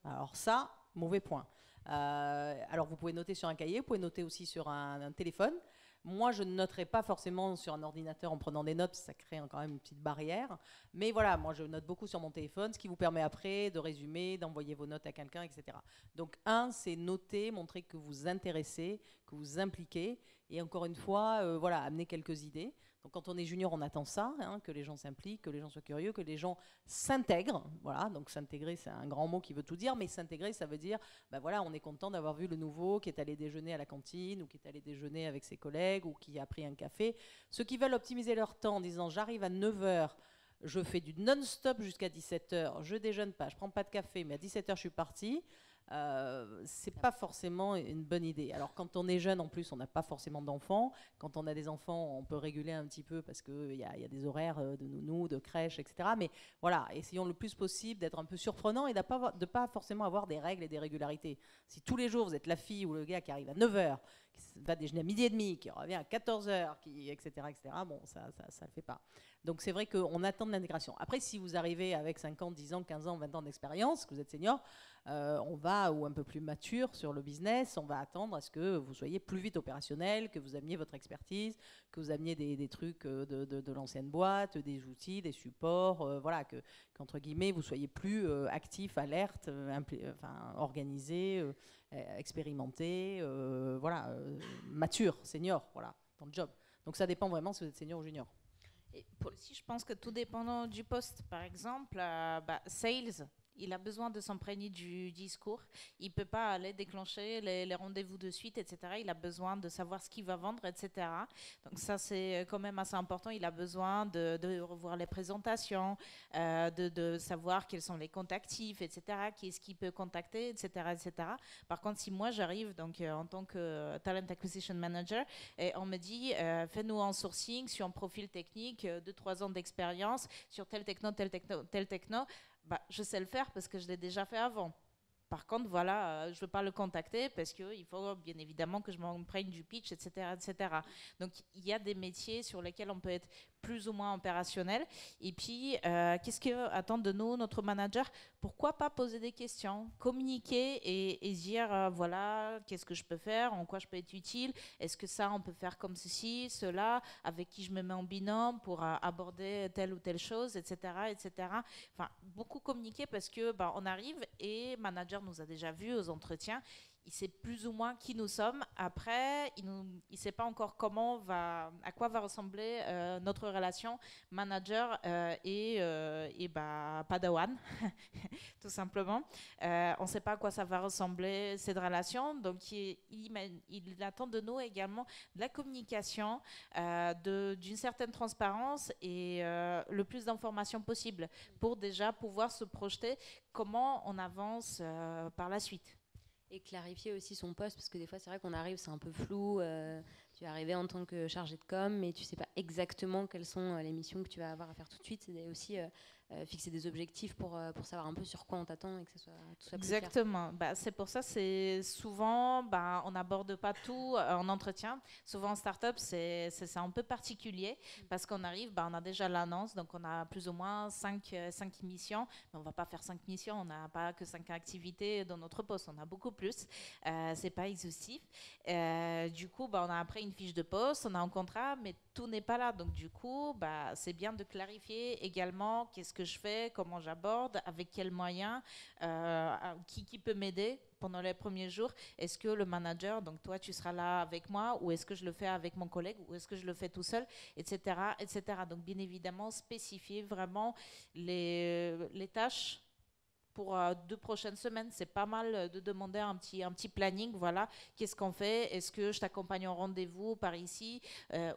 alors ça, mauvais point. Alors vous pouvez noter sur un cahier, vous pouvez noter aussi sur un téléphone. Moi, je ne noterai pas forcément sur un ordinateur en prenant des notes, ça crée quand même une petite barrière. Mais voilà, moi, je note beaucoup sur mon téléphone, ce qui vous permet après de résumer, d'envoyer vos notes à quelqu'un, etc. Donc, c'est noter, montrer que vous vous intéressez, que vous vous impliquez. Et encore une fois, voilà, amener quelques idées. Donc, quand on est junior, on attend ça, que les gens s'impliquent, que les gens soient curieux, que les gens s'intègrent. Voilà, donc s'intégrer, c'est un grand mot qui veut tout dire, mais s'intégrer, ça veut dire, ben voilà, on est content d'avoir vu le nouveau qui est allé déjeuner à la cantine ou qui est allé déjeuner avec ses collègues ou qui a pris un café. Ceux qui veulent optimiser leur temps en disant, j'arrive à 9h, je fais du non-stop jusqu'à 17h, je déjeune pas, je prends pas de café, mais à 17h, je suis partie. C'est pas forcément une bonne idée. Alors quand on est jeune, en plus, on n'a pas forcément d'enfants. Quand on a des enfants, on peut réguler un petit peu parce qu'il y a des horaires de nounou, de crèche, etc. Mais voilà, essayons le plus possible d'être un peu surprenant et de ne pas forcément avoir des règles et des régularités. Si tous les jours, vous êtes la fille ou le gars qui arrive à 9h, qui va déjeuner à 12h30, qui revient à 14h, etc., bon, ça le fait pas. Donc c'est vrai qu'on attend de l'intégration. Après, si vous arrivez avec 5 ans, 10 ans, 15 ans, 20 ans d'expérience, que vous êtes senior, on va, ou un peu plus mature sur le business, on va attendre à ce que vous soyez plus vite opérationnel, que vous ameniez votre expertise, que vous ameniez des trucs de l'ancienne boîte, des outils, des supports, voilà, qu'entre guillemets, vous soyez plus actif, alerte, organisé, expérimenté, voilà, mature, senior, voilà, dans le job. Donc ça dépend vraiment si vous êtes senior ou junior. Et aussi, je pense que tout dépendant du poste. Par exemple, sales, il a besoin de s'imprégner du discours. Il ne peut pas aller déclencher les rendez-vous de suite, etc. Il a besoin de savoir ce qu'il va vendre, etc. Donc ça, c'est quand même assez important. Il a besoin de revoir les présentations, de savoir quels sont les comptes actifs, etc. Qui est-ce qu'il peut contacter, etc., etc. Par contre, si moi, j'arrive donc, en tant que Talent Acquisition Manager et on me dit, fais-nous un sourcing sur un profil technique, 2-3 ans d'expérience sur tel techno, tel techno, je sais le faire parce que je l'ai déjà fait avant. Par contre, voilà, je ne veux pas le contacter parce qu'il faut bien évidemment que je m'imprègne du pitch, etc., etc. Donc, il y a des métiers sur lesquels on peut être plus ou moins opérationnel. Et puis, qu'est-ce qu'attend de nous notre manager? Pourquoi pas poser des questions, communiquer et dire, voilà, qu'est-ce que je peux faire, en quoi je peux être utile, est-ce que ça, on peut faire comme ceci, cela, avec qui je me mets en binôme pour aborder telle ou telle chose, etc., etc. Enfin, beaucoup communiquer parce que on arrive et manager nous a déjà vus aux entretiens. Il sait plus ou moins qui nous sommes. Après, il ne sait pas encore à quoi va ressembler notre relation manager et Padawan, tout simplement. On ne sait pas à quoi ça va ressembler cette relation. Donc, il attend de nous également de la communication, d'une certaine transparence et le plus d'informations possible pour déjà pouvoir se projeter comment on avance par la suite. Et clarifier aussi son poste, parce que des fois, c'est vrai qu'on arrive, c'est un peu flou. Tu es arrivé en tant que chargé de com, mais tu ne sais pas exactement quelles sont les missions que tu vas avoir à faire tout de suite. C'est aussi fixer des objectifs pour savoir un peu sur quoi on t'attend et que ça soit tout ça. Exactement. C'est pour ça, c'est souvent, on n'aborde pas tout en entretien. Souvent en start-up, c'est un peu particulier parce qu'on arrive, on a déjà l'annonce, donc on a plus ou moins 5 missions. Mais on ne va pas faire 5 missions, on n'a pas que 5 activités dans notre poste, on a beaucoup plus. C'est pas exhaustif. Du coup, on a après une fiche de poste, on a un contrat, mais tout n'est pas là. Donc du coup, c'est bien de clarifier également qu'est-ce que je fais, comment j'aborde, avec quels moyens, qui peut m'aider pendant les premiers jours. Est-ce que le manager, donc toi, tu seras là avec moi, ou est-ce que je le fais avec mon collègue, ou est-ce que je le fais tout seul, etc., etc. Donc bien évidemment, spécifier vraiment les tâches pour 2 prochaines semaines. C'est pas mal de demander un petit planning. Voilà, qu'est-ce qu'on fait? Est-ce que je t'accompagne en rendez-vous par ici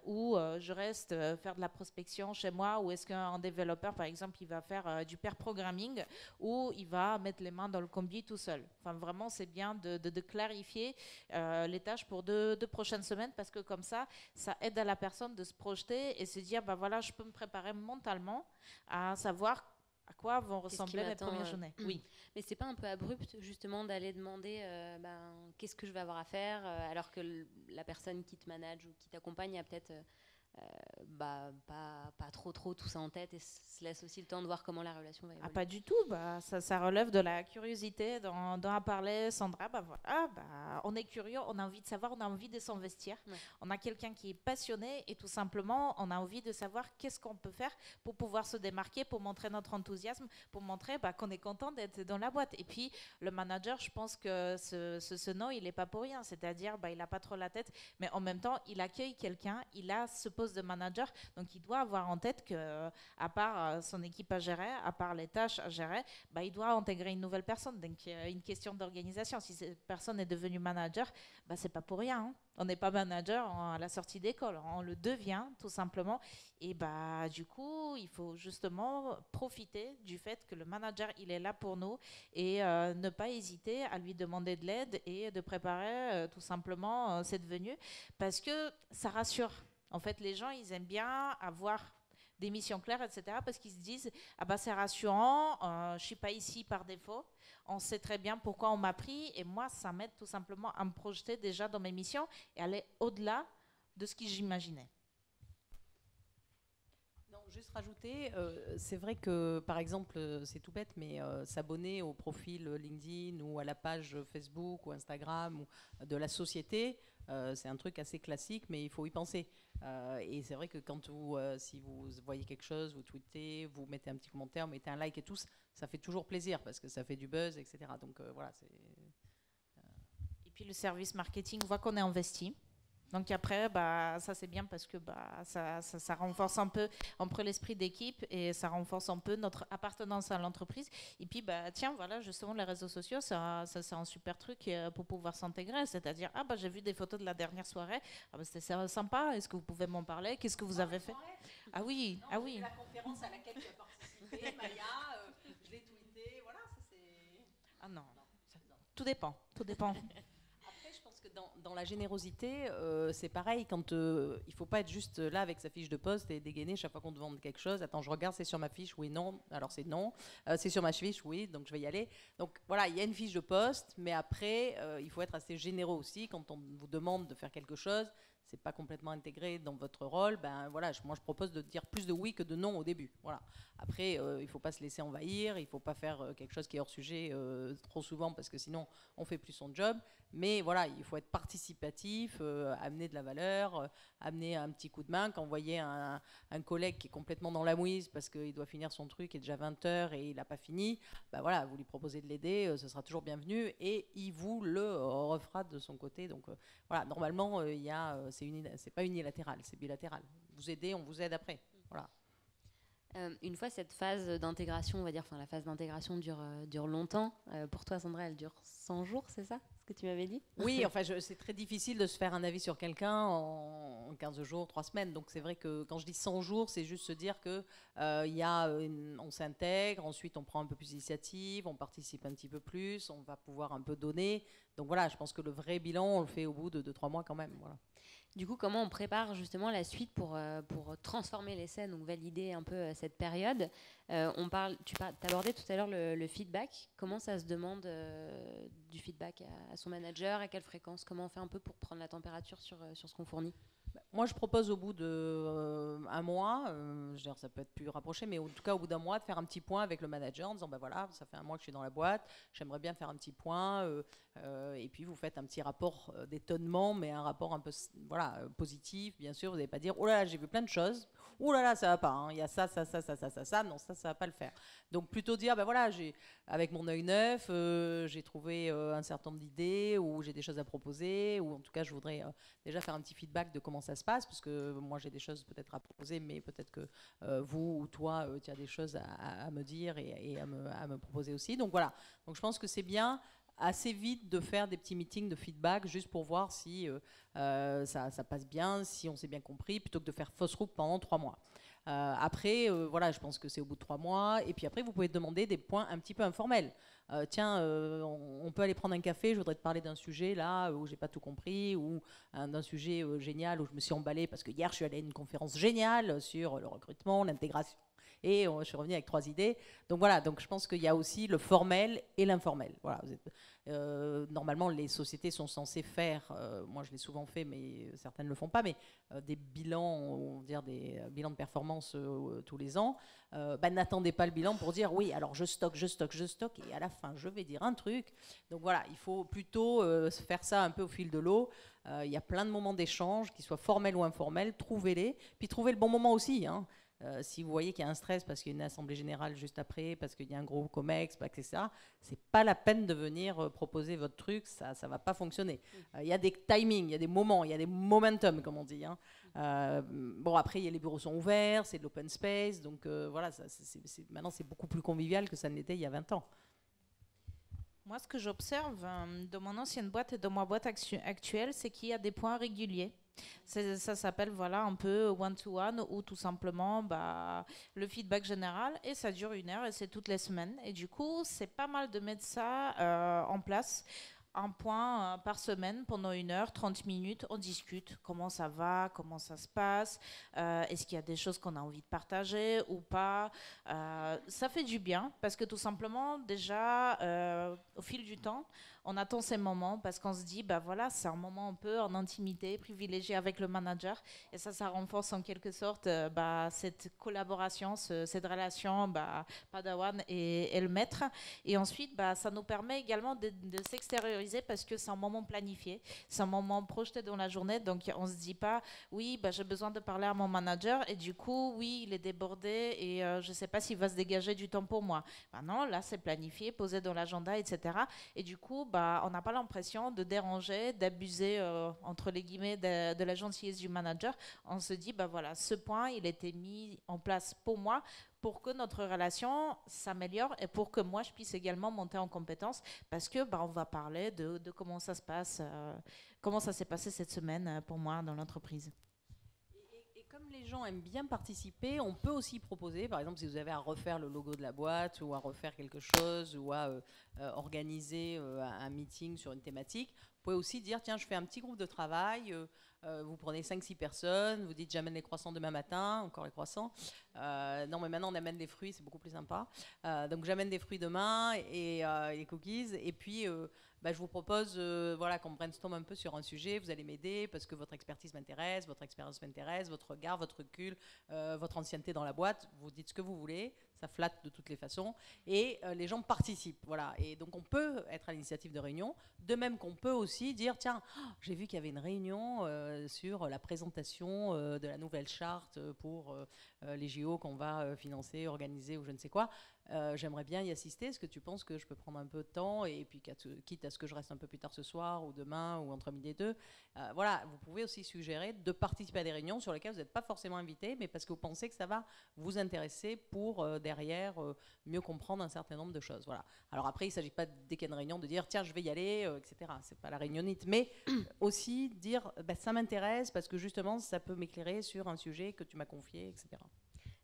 ou je reste faire de la prospection chez moi? Ou est-ce qu'un développeur, par exemple, il va faire du pair programming ou il va mettre les mains dans le combi tout seul? Enfin, vraiment, c'est bien de clarifier les tâches pour 2 prochaines semaines parce que comme ça aide à la personne de se projeter et se dire, bah voilà, je peux me préparer mentalement à savoir à quoi vont ressembler mes premières journées. Oui. Mais c'est pas un peu abrupt justement d'aller demander qu'est-ce que je vais avoir à faire alors que la personne qui te manage ou qui t'accompagne a peut-être pas trop tout ça en tête et se laisse aussi le temps de voir comment la relation va évoluer. Pas du tout, ça relève de la curiosité dont a parlé Sandra. On est curieux, on a envie de savoir, on a envie de s'investir. Ouais. On a quelqu'un qui est passionné et tout simplement on a envie de savoir qu'est-ce qu'on peut faire pour pouvoir se démarquer, pour montrer notre enthousiasme, pour montrer qu'on est content d'être dans la boîte. Et puis le manager, je pense que ce nom, il n'est pas pour rien, c'est-à-dire il n'a pas trop la tête, mais en même temps il accueille quelqu'un, il a ce poste de manager, donc il doit avoir en tête que à part son équipe à gérer, à part les tâches à gérer, il doit intégrer une nouvelle personne. Donc il y a une question d'organisation. Si cette personne est devenue manager, c'est pas pour rien. Hein. On n'est pas manager à la sortie d'école, on le devient tout simplement. Et du coup, il faut justement profiter du fait que le manager, il est là pour nous et ne pas hésiter à lui demander de l'aide et de préparer tout simplement cette venue parce que ça rassure. En fait, les gens, ils aiment bien avoir des missions claires, etc. parce qu'ils se disent c'est rassurant, je ne suis pas ici par défaut, on sait très bien pourquoi on m'a pris et moi, ça m'aide tout simplement à me projeter déjà dans mes missions et aller au-delà de ce que j'imaginais. Juste rajouter, c'est vrai que par exemple, c'est tout bête, mais s'abonner au profil LinkedIn ou à la page Facebook ou Instagram ou de la société, c'est un truc assez classique, mais il faut y penser. Et c'est vrai que quand si vous voyez quelque chose, vous tweetez, vous mettez un petit commentaire, mettez un like et tout, ça fait toujours plaisir parce que ça fait du buzz, etc. Donc voilà. Et puis le service marketing voit qu'on est investi. Donc après, ça c'est bien parce que ça renforce un peu l'esprit d'équipe et ça renforce un peu notre appartenance à l'entreprise. Et puis tiens, voilà, justement les réseaux sociaux, ça c'est un super truc pour pouvoir s'intégrer. C'est-à-dire, j'ai vu des photos de la dernière soirée, c'était sympa, est-ce que vous pouvez m'en parler? Qu'est-ce que vous avez fait? Ah oui, non, oui. La conférence à laquelle tu as participé, Maya, je l'ai tweeté, voilà, ça c'est... Ah non, tout dépend, tout dépend. Que dans la générosité, c'est pareil, quand il ne faut pas être juste là avec sa fiche de poste et dégainer chaque fois qu'on te demande quelque chose. Attends, je regarde, c'est sur ma fiche, oui, non, alors c'est non. C'est sur ma fiche, oui, donc je vais y aller. Donc voilà, il y a une fiche de poste, mais après, il faut être assez généreux aussi quand on vous demande de faire quelque chose. C'est pas complètement intégré dans votre rôle, voilà, moi je propose de dire plus de oui que de non au début. Voilà. Après, il ne faut pas se laisser envahir, il ne faut pas faire quelque chose qui est hors sujet trop souvent parce que sinon on ne fait plus son job. Mais voilà, il faut être participatif, amener de la valeur, amener un petit coup de main. Quand vous voyez un collègue qui est complètement dans la mouise parce qu'il doit finir son truc, il est déjà 20h et il n'a pas fini, voilà, vous lui proposez de l'aider, ce sera toujours bienvenu et il vous le refera de son côté. Donc voilà, normalement, c'est pas unilatéral, c'est bilatéral. Vous aidez, on vous aide après. Voilà. Une fois cette phase d'intégration, on va dire, la phase d'intégration dure longtemps. Pour toi, Sandra, elle dure 100 jours, c'est ça ce que tu m'avais dit? Oui, c'est très difficile de se faire un avis sur quelqu'un en 15 jours, 3 semaines. Donc c'est vrai que quand je dis 100 jours, c'est juste se dire que on s'intègre, ensuite on prend un peu plus d'initiative, on participe un petit peu plus, on va pouvoir un peu donner. Donc voilà, je pense que le vrai bilan, on le fait au bout de 2-3 mois quand même. Voilà. Du coup, comment on prépare justement la suite pour transformer l'essai, donc valider un peu cette période? Tu abordais tout à l'heure le feedback. Comment ça se demande du feedback à son manager? À quelle fréquence? Comment on fait un peu pour prendre la température sur ce qu'on fournit? Moi, je propose au bout d'un mois, ça peut être plus rapproché, mais en tout cas au bout d'un mois, de faire un petit point avec le manager en disant voilà, ça fait un mois que je suis dans la boîte, j'aimerais bien faire un petit point, et puis vous faites un petit rapport d'étonnement, mais un rapport un peu positif, bien sûr. Vous n'allez pas dire oh là là, j'ai vu plein de choses, oh là là, ça va pas, il y a ça, non, ça va pas le faire. Donc plutôt dire voilà, avec mon œil neuf, j'ai trouvé un certain nombre d'idées, ou j'ai des choses à proposer, ou en tout cas je voudrais déjà faire un petit feedback de comment ça se passe, parce que moi j'ai des choses peut-être à proposer, mais peut-être que vous ou toi, tu as des choses à me dire et à me proposer aussi. Donc voilà, donc je pense que c'est bien assez vite de faire des petits meetings de feedback juste pour voir si ça passe bien, si on s'est bien compris, plutôt que de faire fausse route pendant 3 mois. Après, voilà, je pense que c'est au bout de 3 mois. Et puis après, vous pouvez demander des points un petit peu informels. Tiens, on peut aller prendre un café, je voudrais te parler d'un sujet là où j'ai pas tout compris, ou d'un sujet génial où je me suis emballée parce que hier je suis allée à une conférence géniale sur le recrutement, l'intégration. Et je suis revenue avec 3 idées. Donc voilà, donc je pense qu'il y a aussi le formel et l'informel. Voilà, normalement, les sociétés sont censées faire, moi je l'ai souvent fait, mais certaines ne le font pas, mais des bilans, on va dire des bilans de performance tous les ans. N'attendez pas le bilan pour dire oui, alors je stocke, et à la fin je vais dire un truc. Donc voilà, il faut plutôt faire ça un peu au fil de l'eau. Il y a plein de moments d'échange, qu'ils soient formels ou informels, trouvez-les, puis trouvez le bon moment aussi, hein. Si vous voyez qu'il y a un stress parce qu'il y a une assemblée générale juste après, parce qu'il y a un gros COMEX, etc., c'est pas la peine de venir proposer votre truc, ça va pas fonctionner. Il y a des timings, il y a des moments, il y a des momentum, comme on dit, hein. Bon, après, les bureaux sont ouverts, c'est de l'open space, donc voilà, maintenant c'est beaucoup plus convivial que ça ne l'était il y a 20 ans. Moi, ce que j'observe de mon ancienne boîte et de ma boîte actuelle, c'est qu'il y a des points réguliers. Ça s'appelle voilà, un peu one-to-one ou tout simplement le feedback général, et ça dure 1 heure et c'est toutes les semaines. Et du coup, c'est pas mal de mettre ça en place. Un point par semaine pendant 1 heure, 30 minutes, on discute comment ça va, comment ça se passe, est-ce qu'il y a des choses qu'on a envie de partager ou pas. Ça fait du bien parce que tout simplement déjà au fil du temps on attend ces moments parce qu'on se dit voilà, c'est un moment un peu en intimité, privilégié avec le manager, et ça renforce en quelque sorte cette collaboration, cette relation Padawan et le maître. Et ensuite ça nous permet également de s'extérioriser parce que c'est un moment planifié, c'est un moment projeté dans la journée, donc on se dit pas oui j'ai besoin de parler à mon manager et du coup oui il est débordé et je sais pas s'il va se dégager du temps pour moi. Non, là c'est planifié, posé dans l'agenda, etc. Et du coup on n'a pas l'impression de déranger, d'abuser entre les guillemets de la gentillesse du manager. On se dit voilà, ce point il a été mis en place pour moi, pour que notre relation s'améliore et pour que moi je puisse également monter en compétence, parce que on va parler de comment ça se passe, comment ça s'est passé cette semaine pour moi dans l'entreprise. Et comme les gens aiment bien participer, on peut aussi proposer, par exemple si vous avez à refaire le logo de la boîte ou à refaire quelque chose ou à organiser un meeting sur une thématique, vous pouvez aussi dire tiens, je fais un petit groupe de travail, vous prenez 5-6 personnes, vous dites j'amène les croissants demain matin, encore les croissants. Non, mais maintenant on amène des fruits, c'est beaucoup plus sympa. Donc j'amène des fruits demain et les cookies. Et puis je vous propose qu'on brainstorm un peu sur un sujet. Vous allez m'aider parce que votre expertise m'intéresse, votre expérience m'intéresse, votre regard, votre recul, votre ancienneté dans la boîte. Vous dites ce que vous voulez, ça flatte de toutes les façons. Et les gens participent. Voilà. Et donc on peut être à l'initiative de réunions. De même qu'on peut aussi dire tiens, j'ai vu qu'il y avait une réunion sur la présentation de la nouvelle charte pour les JO qu'on va financer, organiser ou je ne sais quoi. J'aimerais bien y assister. Est-ce que tu penses que je peux prendre un peu de temps et puis quitte à ce que je reste un peu plus tard ce soir ou demain ou entre midi et 2, voilà, vous pouvez aussi suggérer de participer à des réunions sur lesquelles vous n'êtes pas forcément invité, mais parce que vous pensez que ça va vous intéresser pour derrière mieux comprendre un certain nombre de choses. Voilà. Alors après, il ne s'agit pas dès qu'il y a une réunion de dire tiens, je vais y aller, etc. C'est pas la réunionnite, mais aussi dire ça m'intéresse parce que justement ça peut m'éclairer sur un sujet que tu m'as confié, etc.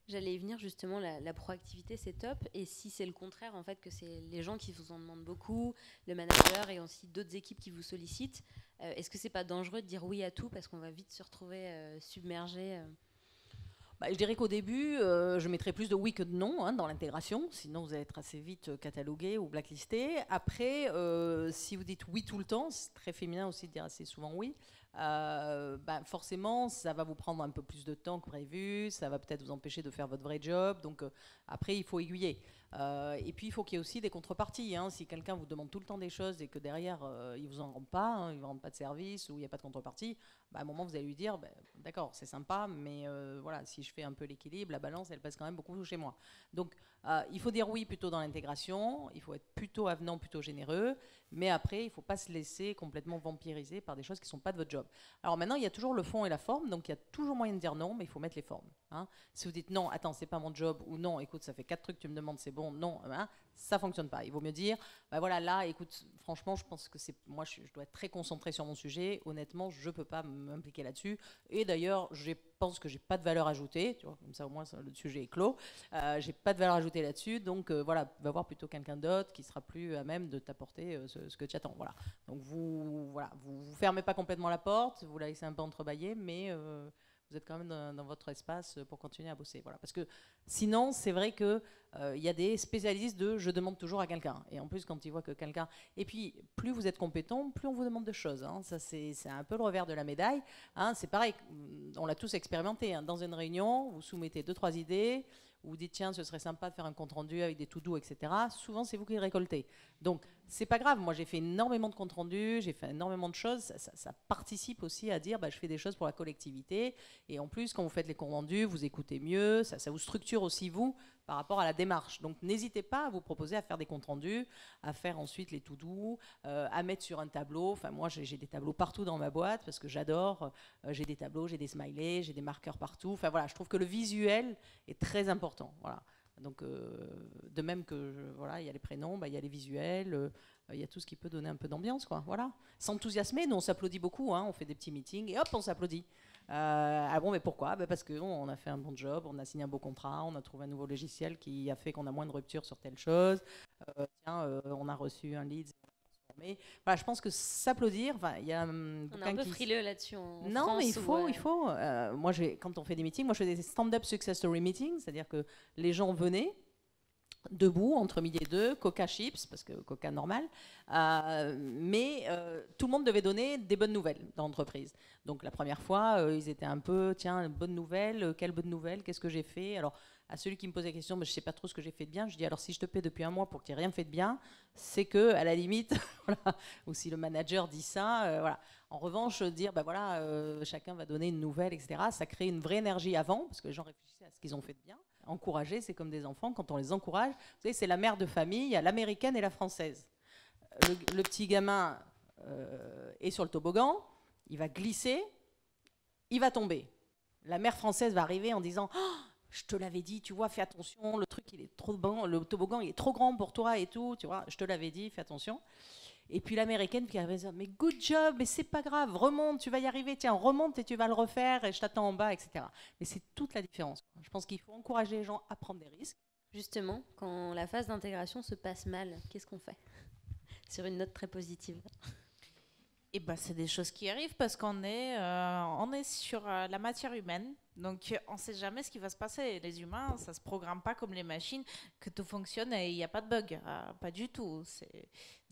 J'allais y venir justement, la proactivité c'est top, et si c'est le contraire en fait, que c'est les gens qui vous en demandent beaucoup, le manager et aussi d'autres équipes qui vous sollicitent, est-ce que c'est pas dangereux de dire oui à tout parce qu'on va vite se retrouver submergé je dirais qu'au début, je mettrais plus de oui que de non dans l'intégration, sinon vous allez être assez vite catalogué ou blacklisté. Après, si vous dites oui tout le temps, c'est très féminin aussi de dire assez souvent oui, forcément ça va vous prendre un peu plus de temps que prévu, ça va peut-être vous empêcher de faire votre vrai job, donc après il faut aiguiller. Et puis, il faut qu'il y ait aussi des contreparties. Hein. Si quelqu'un vous demande tout le temps des choses et que derrière, il ne vous en rend pas, hein, il ne vous rend pas de service ou il n'y a pas de contrepartie, à un moment, vous allez lui dire, d'accord, c'est sympa, mais voilà, si je fais un peu l'équilibre, la balance, elle pèse quand même beaucoup chez moi. Donc, il faut dire oui plutôt dans l'intégration, il faut être plutôt avenant, plutôt généreux, mais après, il ne faut pas se laisser complètement vampiriser par des choses qui ne sont pas de votre job. Alors maintenant, il y a toujours le fond et la forme, donc il y a toujours moyen de dire non, mais il faut mettre les formes. Hein. Si vous dites non, attends, c'est pas mon job, ou non, écoute, ça fait 4 trucs, tu me demandes, c'est bon, non, hein, ça fonctionne pas. Il vaut mieux dire, voilà, là, écoute, franchement, je pense que moi, je dois être très concentré sur mon sujet. Honnêtement, je peux pas m'impliquer là-dessus. Et d'ailleurs, je pense que j'ai pas de valeur ajoutée. Tu vois, comme ça, au moins, le sujet est clos. J'ai pas de valeur ajoutée là-dessus. Donc, voilà, va voir plutôt quelqu'un d'autre qui sera plus à même de t'apporter ce que tu attends. Voilà. Donc, vous fermez pas complètement la porte, vous la laissez un peu entrebâillée, mais vous êtes quand même dans votre espace pour continuer à bosser. Voilà. Parce que sinon, c'est vrai qu'il y a des spécialistes de je demande toujours à quelqu'un. Et en plus, quand ils voient que quelqu'un. Et puis, plus vous êtes compétent, plus on vous demande de choses. Hein. Ça, c'est un peu le revers de la médaille. Hein. C'est pareil, on l'a tous expérimenté. Hein. Dans une réunion, vous soumettez 2-3 idées. Vous dites, tiens, ce serait sympa de faire un compte-rendu avec des to-do, etc. Souvent, c'est vous qui le récoltez. Donc, c'est pas grave. Moi, j'ai fait énormément de compte-rendus, j'ai fait énormément de choses. Ça participe aussi à dire, je fais des choses pour la collectivité. Et en plus, quand vous faites les comptes-rendus, vous écoutez mieux. Ça vous structure aussi, vous, par rapport à la démarche. Donc, n'hésitez pas à vous proposer à faire des comptes-rendus, à faire ensuite les to-do, à mettre sur un tableau. Enfin, moi, j'ai des tableaux partout dans ma boîte parce que j'adore. J'ai des tableaux, j'ai des smileys, j'ai des marqueurs partout. Enfin, voilà, je trouve que le visuel est très important. Voilà. Donc, de même que voilà, il y a les prénoms, il y a les visuels, il y a tout ce qui peut donner un peu d'ambiance, quoi. Voilà. S'enthousiasmer, nous on s'applaudit beaucoup, hein, on fait des petits meetings et hop, on s'applaudit. Ah bon, mais pourquoi? Parce qu'on a fait un bon job, on a signé un beau contrat, on a trouvé un nouveau logiciel qui a fait qu'on a moins de ruptures sur telle chose. On a reçu un lead. Mais voilà, je pense que s'applaudir, il y a on est un peu frileux là-dessus en non, France, mais il faut. Moi, quand on fait des meetings, moi je fais des stand-up success story meetings, c'est-à-dire que les gens venaient debout entre midi et deux, coca chips, parce que coca normal, mais tout le monde devait donner des bonnes nouvelles dans l'entreprise. Donc la première fois, ils étaient un peu, tiens, bonne nouvelle, quelle bonne nouvelle, qu'est-ce que j'ai fait? Alors à celui qui me posait la question, je ne sais pas trop ce que j'ai fait de bien, je dis alors si je te paie depuis un mois pour que tu n'aies rien fait de bien, c'est que à la limite, voilà, ou si le manager dit ça, voilà. En revanche, dire chacun va donner une nouvelle, etc., ça crée une vraie énergie avant, parce que les gens réfléchissaient à ce qu'ils ont fait de bien. Encourager, c'est comme des enfants, quand on les encourage, vous savez, c'est la mère de famille, il y a l'américaine et la française. Le petit gamin est sur le toboggan, il va glisser, il va tomber. La mère française va arriver en disant oh, je te l'avais dit, tu vois, fais attention, le truc il est trop bon, le toboggan il est trop grand pour toi et tout, tu vois, je te l'avais dit, fais attention. Et puis l'américaine qui va dire mais good job, mais c'est pas grave, remonte, tu vas y arriver, tiens, remonte et tu vas le refaire et je t'attends en bas, etc. Mais c'est toute la différence. Je pense qu'il faut encourager les gens à prendre des risques. Justement, quand la phase d'intégration se passe mal, qu'est-ce qu'on fait? Sur une note très positive. Et c'est des choses qui arrivent parce qu'on est sur la matière humaine. Donc, on ne sait jamais ce qui va se passer. Les humains, ça ne se programme pas comme les machines, que tout fonctionne et il n'y a pas de bug. Pas du tout.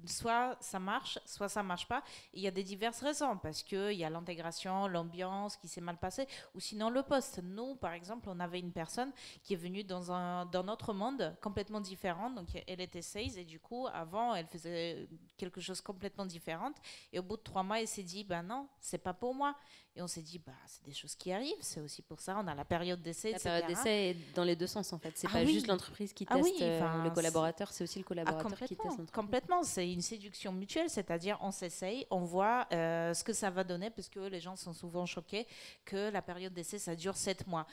Soit ça marche, soit ça ne marche pas. Il y a des diverses raisons, parce qu'il y a l'intégration, l'ambiance qui s'est mal passée, ou sinon le poste. Nous, par exemple, on avait une personne qui est venue dans notre monde complètement différent. Donc, elle était sales et du coup, avant, elle faisait quelque chose complètement différent. Et au bout de 3 mois, elle s'est dit, non, c'est pas pour moi. Et on s'est dit, c'est des choses qui arrivent. C'est aussi pour ça, on a la période d'essai, etc. La période d'essai est dans les deux sens, en fait. C'est pas juste l'entreprise qui teste le collaborateur, c'est aussi le collaborateur qui teste l'entreprise. Complètement, c'est une séduction mutuelle, c'est-à-dire on s'essaye, on voit ce que ça va donner, parce que les gens sont souvent choqués que la période d'essai, ça dure 7 mois.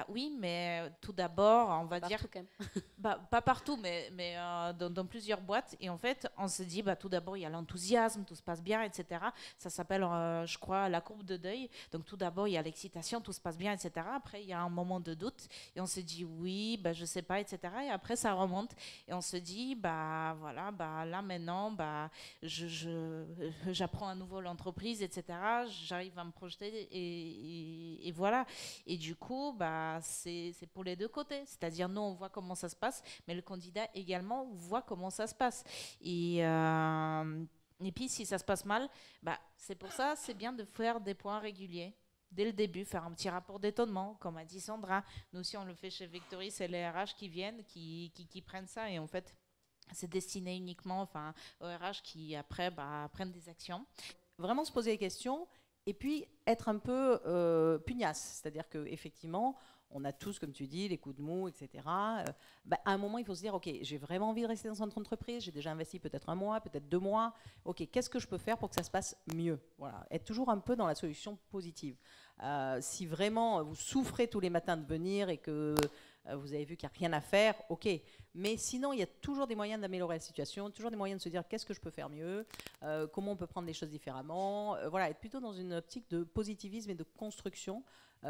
Oui, mais tout d'abord, on va dire... Quand même. Pas partout, mais dans plusieurs boîtes. Et en fait, on se dit, tout d'abord, il y a l'enthousiasme, tout se passe bien, etc. Ça s'appelle, je crois, la courbe de deuil. Donc tout d'abord, il y a l'excitation, tout se passe bien, etc. Après, il y a un moment de doute et on se dit oui, je sais pas, etc. Et après, ça remonte et on se dit, voilà, là maintenant, j'apprends à nouveau l'entreprise, etc. J'arrive à me projeter et voilà. Et du coup, c'est pour les deux côtés. C'est-à-dire, nous, on voit comment ça se passe, mais le candidat également voit comment ça se passe. Et puis, si ça se passe mal, c'est pour ça, c'est bien de faire des points réguliers. dès le début, faire un petit rapport d'étonnement, comme a dit Sandra. Nous aussi, on le fait chez Victory, c'est les RH qui viennent, qui prennent ça. Et en fait, c'est destiné uniquement aux RH qui, après, prennent des actions. Vraiment se poser des questions et puis être un peu pugnace. C'est-à-dire qu'effectivement, on a tous, comme tu dis, les coups de mou, etc. À un moment, il faut se dire, OK, j'ai vraiment envie de rester dans cette entreprise, j'ai déjà investi peut-être 1 mois, peut-être 2 mois. OK, qu'est-ce que je peux faire pour que ça se passe mieux? Voilà, être toujours un peu dans la solution positive. Si vraiment vous souffrez tous les matins de venir et que vous avez vu qu'il n'y a rien à faire, OK. Mais sinon, il y a toujours des moyens d'améliorer la situation, toujours des moyens de se dire qu'est-ce que je peux faire mieux, comment on peut prendre les choses différemment. Voilà, être plutôt dans une optique de positivisme et de construction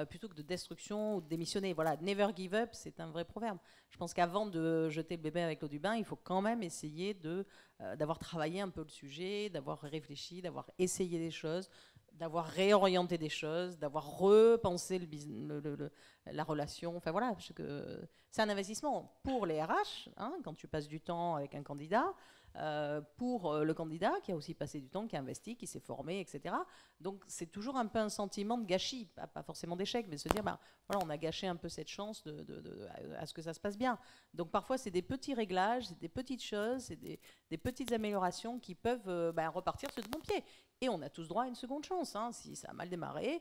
plutôt que de destruction ou de démissionner. Voilà, never give up, c'est un vrai proverbe. Je pense qu'avant de jeter le bébé avec l'eau du bain, il faut quand même essayer d'avoir travaillé un peu le sujet, d'avoir réfléchi, d'avoir essayé des choses, d'avoir réorienté des choses, d'avoir repensé la relation. Enfin voilà, c'est un investissement pour les RH, hein, quand tu passes du temps avec un candidat, pour le candidat qui a aussi passé du temps, qui a investi, qui s'est formé, etc. Donc c'est toujours un peu un sentiment de gâchis, pas forcément d'échec, mais de se dire, voilà, on a gâché un peu cette chance à ce que ça se passe bien. Donc parfois c'est des petits réglages, c'est des petites choses, c'est des petites améliorations qui peuvent repartir sur de bon pied. Et on a tous droit à une seconde chance. Hein. Si ça a mal démarré,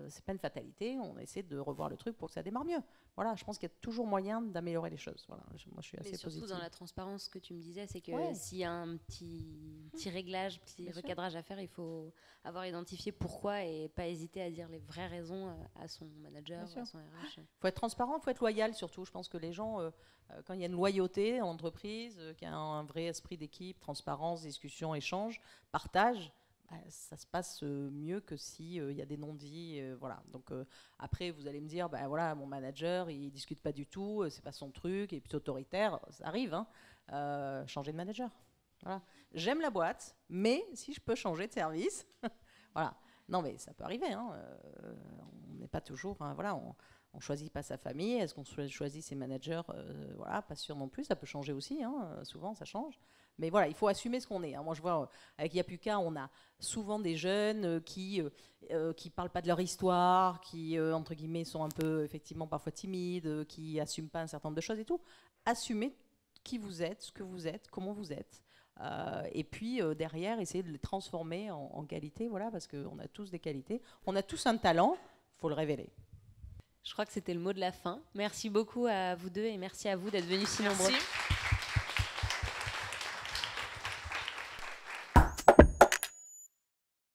c'est pas une fatalité. On essaie de revoir le truc pour que ça démarre mieux. Voilà, je pense qu'il y a toujours moyen d'améliorer les choses. Voilà, moi, je suis assez positive. Surtout dans la transparence, ce que tu me disais, c'est que Ouais. s'il y a un petit réglage, petit recadrage à faire, il faut avoir identifié pourquoi et pas hésiter à dire les vraies raisons à son manager ou à son RH. Il faut être transparent, il faut être loyal surtout. Je pense que les gens, quand il y a une loyauté en entreprise, qu'il y a un vrai esprit d'équipe, transparence, discussion, échange, partage, ça se passe mieux que s'il y a des non-dits. Voilà. Donc après, vous allez me dire, voilà, mon manager, il ne discute pas du tout, c'est pas son truc, il est plutôt autoritaire. Ça arrive, hein. Changer de manager. Voilà. J'aime la boîte, mais si je peux changer de service, voilà. Non, mais ça peut arriver. Hein. On n'est pas toujours... Hein, voilà, on choisit pas sa famille. Est-ce qu'on choisit ses managers? Voilà, pas sûr non plus. Ça peut changer aussi. Hein. Souvent, ça change. Mais voilà, il faut assumer ce qu'on est. Hein. Moi, je vois, avec Yapuka, on a souvent des jeunes qui parlent pas de leur histoire, qui, entre guillemets, sont un peu, effectivement, parfois timides, qui n'assument pas un certain nombre de choses et tout. Assumez qui vous êtes, ce que vous êtes, comment vous êtes. Et puis, derrière, essayer de les transformer en qualités, voilà, parce qu'on a tous des qualités. On a tous un talent, il faut le révéler. Je crois que c'était le mot de la fin. Merci beaucoup à vous deux et merci à vous d'être venus si nombreux. Merci.